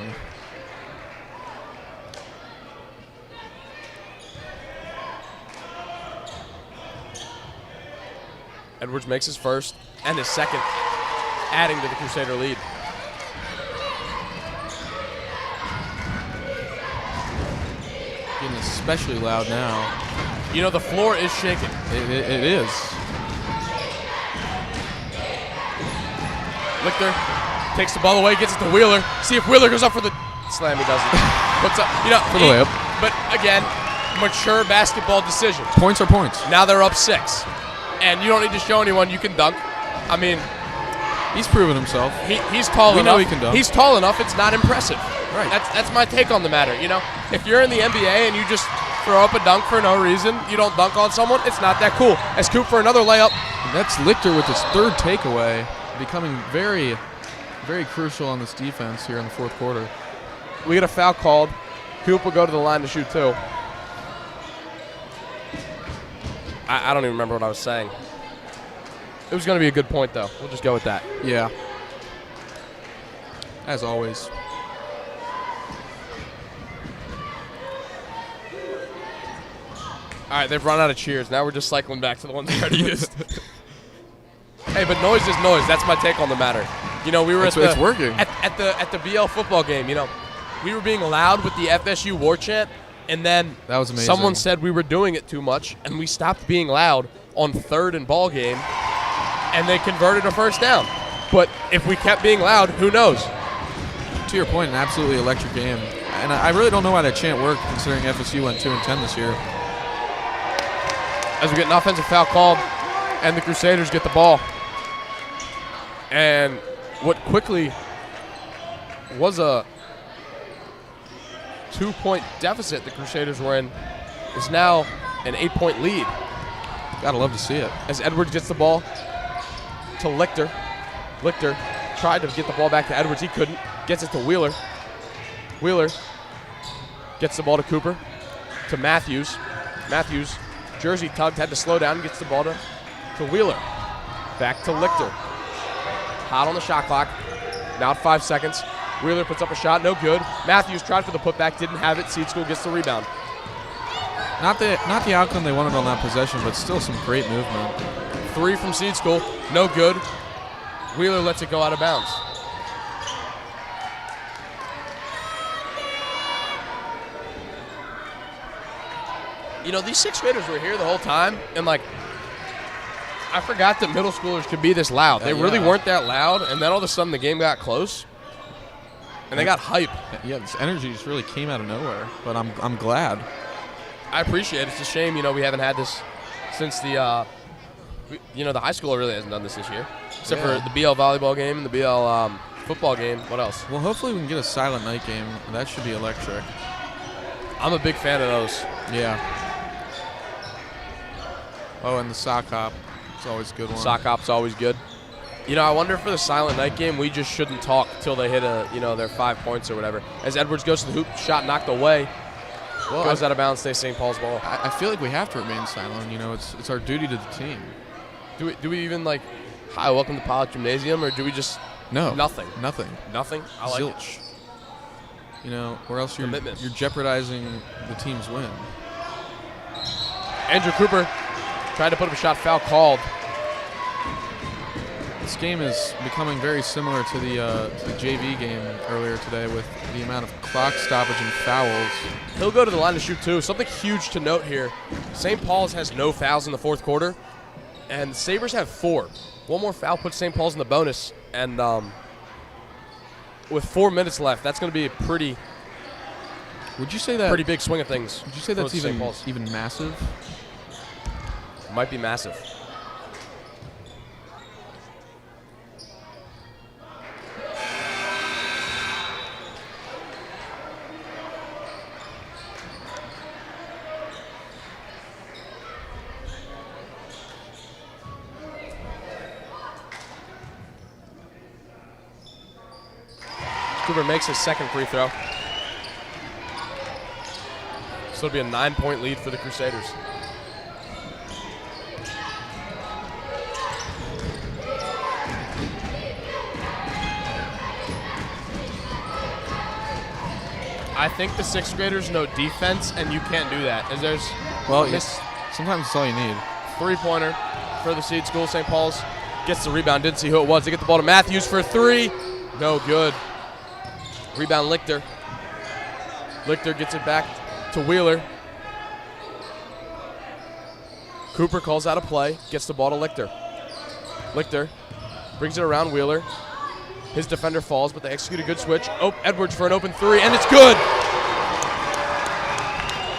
Speaker 1: Edwards makes his first and his second, adding to the Crusader lead.
Speaker 2: Getting especially loud now.
Speaker 1: You know, the floor is shaking.
Speaker 2: It is.
Speaker 1: Lichter takes the ball away, gets it to Wheeler. See if Wheeler goes up for the slam. He doesn't. Puts up, you know,
Speaker 2: For the layup.
Speaker 1: But again, mature basketball decisions.
Speaker 2: Points are points.
Speaker 1: Now they're up 6, and you don't need to show anyone you can dunk. I mean,
Speaker 2: he's proven himself.
Speaker 1: He's tall enough.
Speaker 2: We know he can dunk.
Speaker 1: He's tall enough. It's not impressive.
Speaker 2: Right.
Speaker 1: That's my take on the matter. You know, if you're in the NBA and you just throw up a dunk for no reason, you don't dunk on someone, it's not that cool. As Coop for another layup.
Speaker 2: And that's Lichter with his 3rd takeaway, becoming very, very crucial on this defense here in the fourth quarter.
Speaker 1: We get a foul called. Coop will go to the line to shoot 2. I don't even remember what I was saying. It was going to be a good point, though. We'll just go with that.
Speaker 2: Yeah. As always.
Speaker 1: All right, they've run out of cheers. Now we're just cycling back to the ones we already used. Hey, but noise is noise. That's my take on the matter. You know, we were
Speaker 2: it's working.
Speaker 1: At the BL football game. You know, we were being loud with the FSU war chant, and then
Speaker 2: that was amazing.
Speaker 1: Someone said we were doing it too much, and we stopped being loud on 3rd and ball game, and they converted a first down. But if we kept being loud, who knows?
Speaker 2: To your point, an absolutely electric game, and I really don't know why that chant worked, considering FSU went 2-10 this year.
Speaker 1: As we get an offensive foul called, and the Crusaders get the ball. And what quickly was a 2-point deficit the Crusaders were in is now an 8-point lead.
Speaker 2: Gotta love to see it.
Speaker 1: As Edwards gets the ball to Lichter. Lichter tried to get the ball back to Edwards. He couldn't. Gets it to Wheeler. Wheeler gets the ball to Cooper. To Matthews. Matthews, jersey tugged, had to slow down, gets the ball to Wheeler. Back to Lichter. Hot on the shot clock. Now 5 seconds. Wheeler puts up a shot, no good. Matthews tried for the putback, didn't have it. Seed School gets the rebound.
Speaker 2: Not the outcome they wanted on that possession, but still some great movement.
Speaker 1: 3 from Seed School, no good. Wheeler lets it go out of bounds. You know, these sixth graders were here the whole time, and like, I forgot that middle schoolers could be this loud. They really weren't that loud, and then all of a sudden the game got close, and they got hype.
Speaker 2: Yeah, this energy just really came out of nowhere, but I'm glad.
Speaker 1: I appreciate it. It's a shame, we haven't had this since the, the high school really hasn't done this year, except for the BL volleyball game and the BL football game. What else?
Speaker 2: Well, hopefully we can get a silent night game. That should be electric.
Speaker 1: I'm a big fan of those.
Speaker 2: Yeah. Oh, and the sock hop. It's always a good one.
Speaker 1: Sock hop's always good. I wonder if for the silent night game we just shouldn't talk till they hit their 5 points or whatever. As Edwards goes to the hoop, shot knocked away. Well, goes out of bounds, stays St. Paul's ball.
Speaker 2: I feel like we have to remain silent. It's our duty to the team.
Speaker 1: Do we even like, hi, welcome to Pollock Gymnasium, or do we just nothing?
Speaker 2: Nothing.
Speaker 1: I like
Speaker 2: Zilch.
Speaker 1: it.
Speaker 2: Or else you're jeopardizing the team's win.
Speaker 1: Andrew Cooper tried to put up a shot, foul called.
Speaker 2: This game is becoming very similar to the JV game earlier today with the amount of clock stoppage and fouls.
Speaker 1: He'll go to the line to shoot too. Something huge to note here. St. Paul's has no fouls in the fourth quarter, and the Sabres have 4. One more foul puts St. Paul's in the bonus, and with 4 minutes left, that's going to be a pretty big swing of things.
Speaker 2: Would you say that's even massive?
Speaker 1: Might be massive. Cooper makes his second free throw. So it'll be a 9-point lead for the Crusaders. I think the sixth graders know defense, and you can't do that.
Speaker 2: Sometimes it's all you need.
Speaker 1: Three-pointer for the seed school. St. Paul's gets the rebound. Didn't see who it was. They get the ball to Matthews for 3. No good. Rebound Lichter. Lichter gets it back to Wheeler. Cooper calls out a play, gets the ball to Lichter. Lichter brings it around Wheeler. His defender falls, but they execute a good switch. Oh, Edwards for an open 3, and it's good.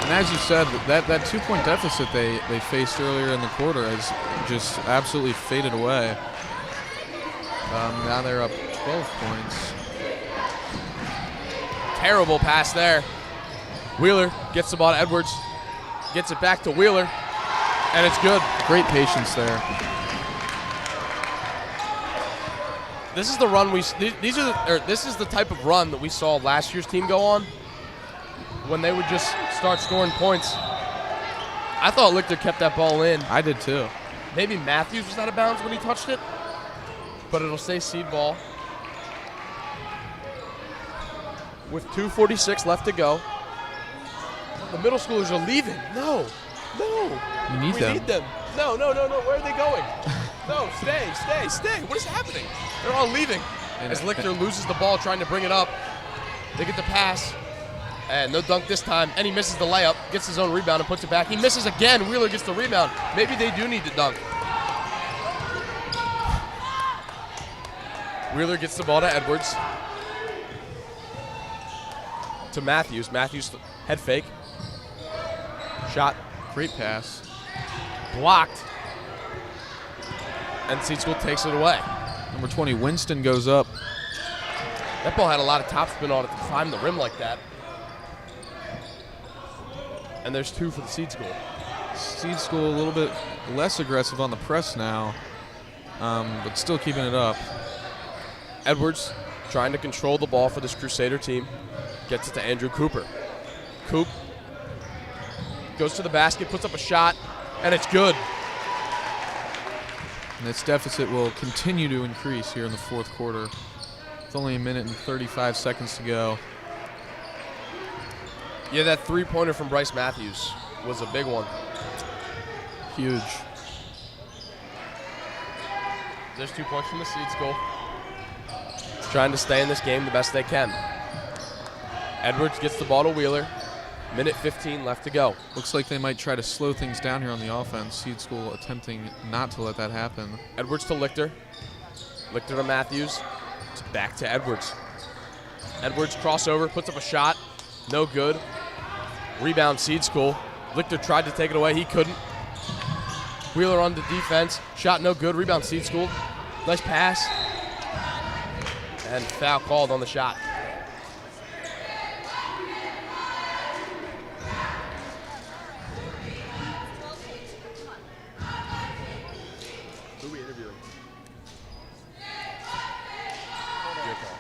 Speaker 2: And as you said, that 2-point deficit they faced earlier in the quarter has just absolutely faded away. Now they're up 12 points.
Speaker 1: Terrible pass there. Wheeler gets the ball to Edwards, gets it back to Wheeler, and it's good.
Speaker 2: Great patience there.
Speaker 1: This is the run this is the type of run that we saw last year's team go on when they would just start scoring points. I thought Lichter kept that ball in.
Speaker 2: I did too.
Speaker 1: Maybe Matthews was out of bounds when he touched it, but it'll stay seed ball. With 2:46 left to go. The middle schoolers are leaving. No.
Speaker 2: We need them.
Speaker 1: No. Where are they going? No, stay. What is happening? They're all leaving. As Lichter loses the ball trying to bring it up. They get the pass. And no dunk this time. And he misses the layup. Gets his own rebound and puts it back. He misses again. Wheeler gets the rebound. Maybe they do need to dunk. Wheeler gets the ball to Edwards. To Matthews. Matthews head fake. Shot.
Speaker 2: Great pass.
Speaker 1: Blocked. And Seed School takes it away.
Speaker 2: Number 20, Winston goes up.
Speaker 1: That ball had a lot of topspin on it to climb the rim like that. And there's 2 for the Seed School.
Speaker 2: Seed School a little bit less aggressive on the press now, but still keeping it up.
Speaker 1: Edwards trying to control the ball for this Crusader team. Gets it to Andrew Cooper. Coop goes to the basket, puts up a shot, and it's good.
Speaker 2: And this deficit will continue to increase here in the fourth quarter. It's only 1 minute and 35 seconds to go.
Speaker 1: Yeah, that three-pointer from Bryce Matthews was a big one.
Speaker 2: Huge.
Speaker 1: There's 2 points from the seed school. Trying to stay in this game the best they can. Edwards gets the ball to Wheeler. Minute 15 left to go.
Speaker 2: Looks like they might try to slow things down here on the offense. Seed School attempting not to let that happen.
Speaker 1: Edwards to Lichter. Lichter to Matthews. Back to Edwards. Edwards crossover, puts up a shot. No good. Rebound Seed School. Lichter tried to take it away. He couldn't. Wheeler on the defense. Shot no good. Rebound Seed School. Nice pass. And foul called on the shot. Who are we interviewing? Your call.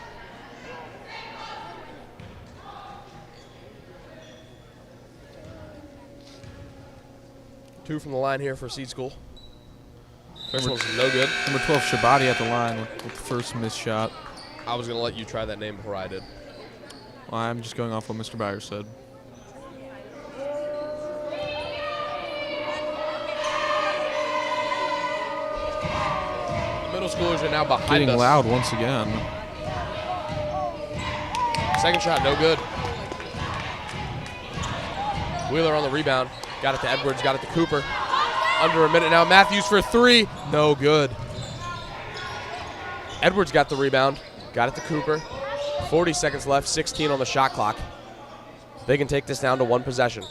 Speaker 1: Two from the line here for Seed School. First one's no good.
Speaker 2: Number 12, Shabati at the line with the first missed shot.
Speaker 1: I was going to let you try that name before I did.
Speaker 2: Well, I'm just going off what Mr. Byers said.
Speaker 1: The middle schoolers are now behind
Speaker 2: Getting
Speaker 1: us.
Speaker 2: loud once again.
Speaker 1: Second shot, no good. Wheeler on the rebound. Got it to Edwards, got it to Cooper. Under a minute now. Matthews for three. No good. Edwards got the rebound. Got it to Cooper. 40 seconds left, 16 on the shot clock. They can take this down to one possession.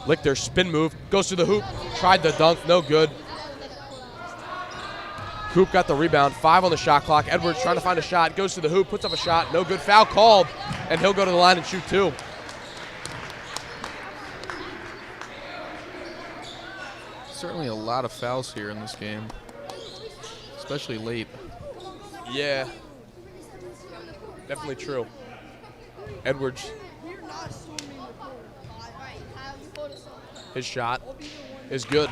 Speaker 1: Lichter, spin move, goes to the hoop. Tried the dunk, no good. Coop got the rebound, 5 on the shot clock. Edwards trying to find a shot, goes to the hoop, puts up a shot, no good. Foul called, and he'll go to the line and shoot 2.
Speaker 2: Certainly a lot of fouls here in this game, especially late.
Speaker 1: Yeah, definitely true. Edwards, his shot is good.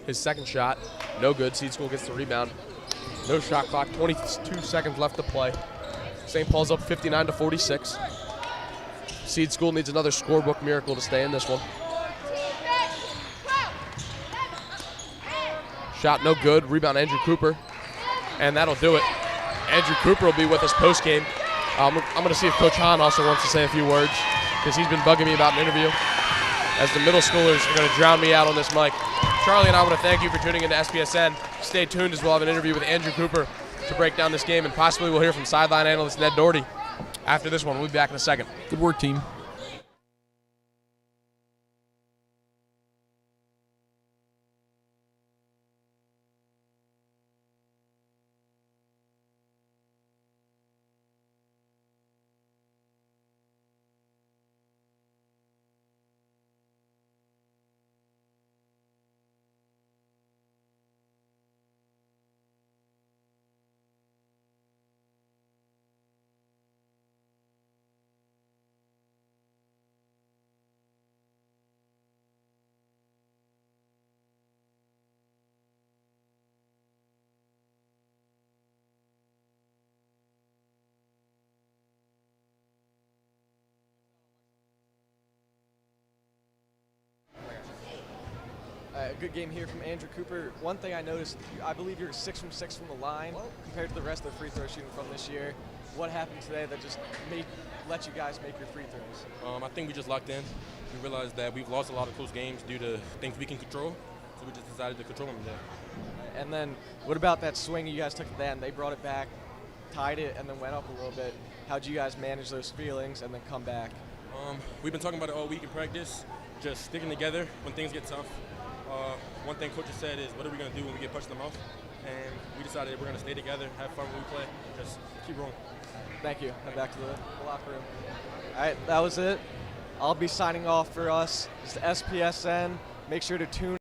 Speaker 1: His second shot, no good. Seed School gets the rebound. No shot clock, 22 seconds left to play. St. Paul's up 59-46. Seed School needs another scorebook miracle to stay in this one. Shot no good, rebound Andrew Cooper, and that'll do it. Andrew Cooper will be with us post-game. I'm going to see if Coach Hahn also wants to say a few words, because he's been bugging me about an interview, as the middle schoolers are going to drown me out on this mic. Charlie and I want to thank you for tuning into SPSN. Stay tuned as we'll have an interview with Andrew Cooper to break down this game, and possibly we'll hear from sideline analyst Ned Doherty after this one. We'll be back in a second.
Speaker 2: Good work, team.
Speaker 5: A good game here from Andrew Cooper. One thing I noticed, I believe you're 6 from 6 from the line compared to the rest of the free throw shooting from this year. What happened today that just let you guys make your free throws?
Speaker 6: I think we just locked in. We realized that we've lost a lot of close games due to things we can control, so we just decided to control them today.
Speaker 5: And then what about that swing you guys took at the end? They brought it back, tied it, and then went up a little bit. How'd you guys manage those feelings and then come back?
Speaker 6: We've been talking about it all week in practice, just sticking together when things get tough. One thing Coach has said is, what are we going to do when we get punched in the mouth? And we decided we're going to stay together, have fun when we play, just keep rolling.
Speaker 5: Thank you. Head back to the locker room. All right, that was it. I'll be signing off for us. It's the SPSN. Make sure to tune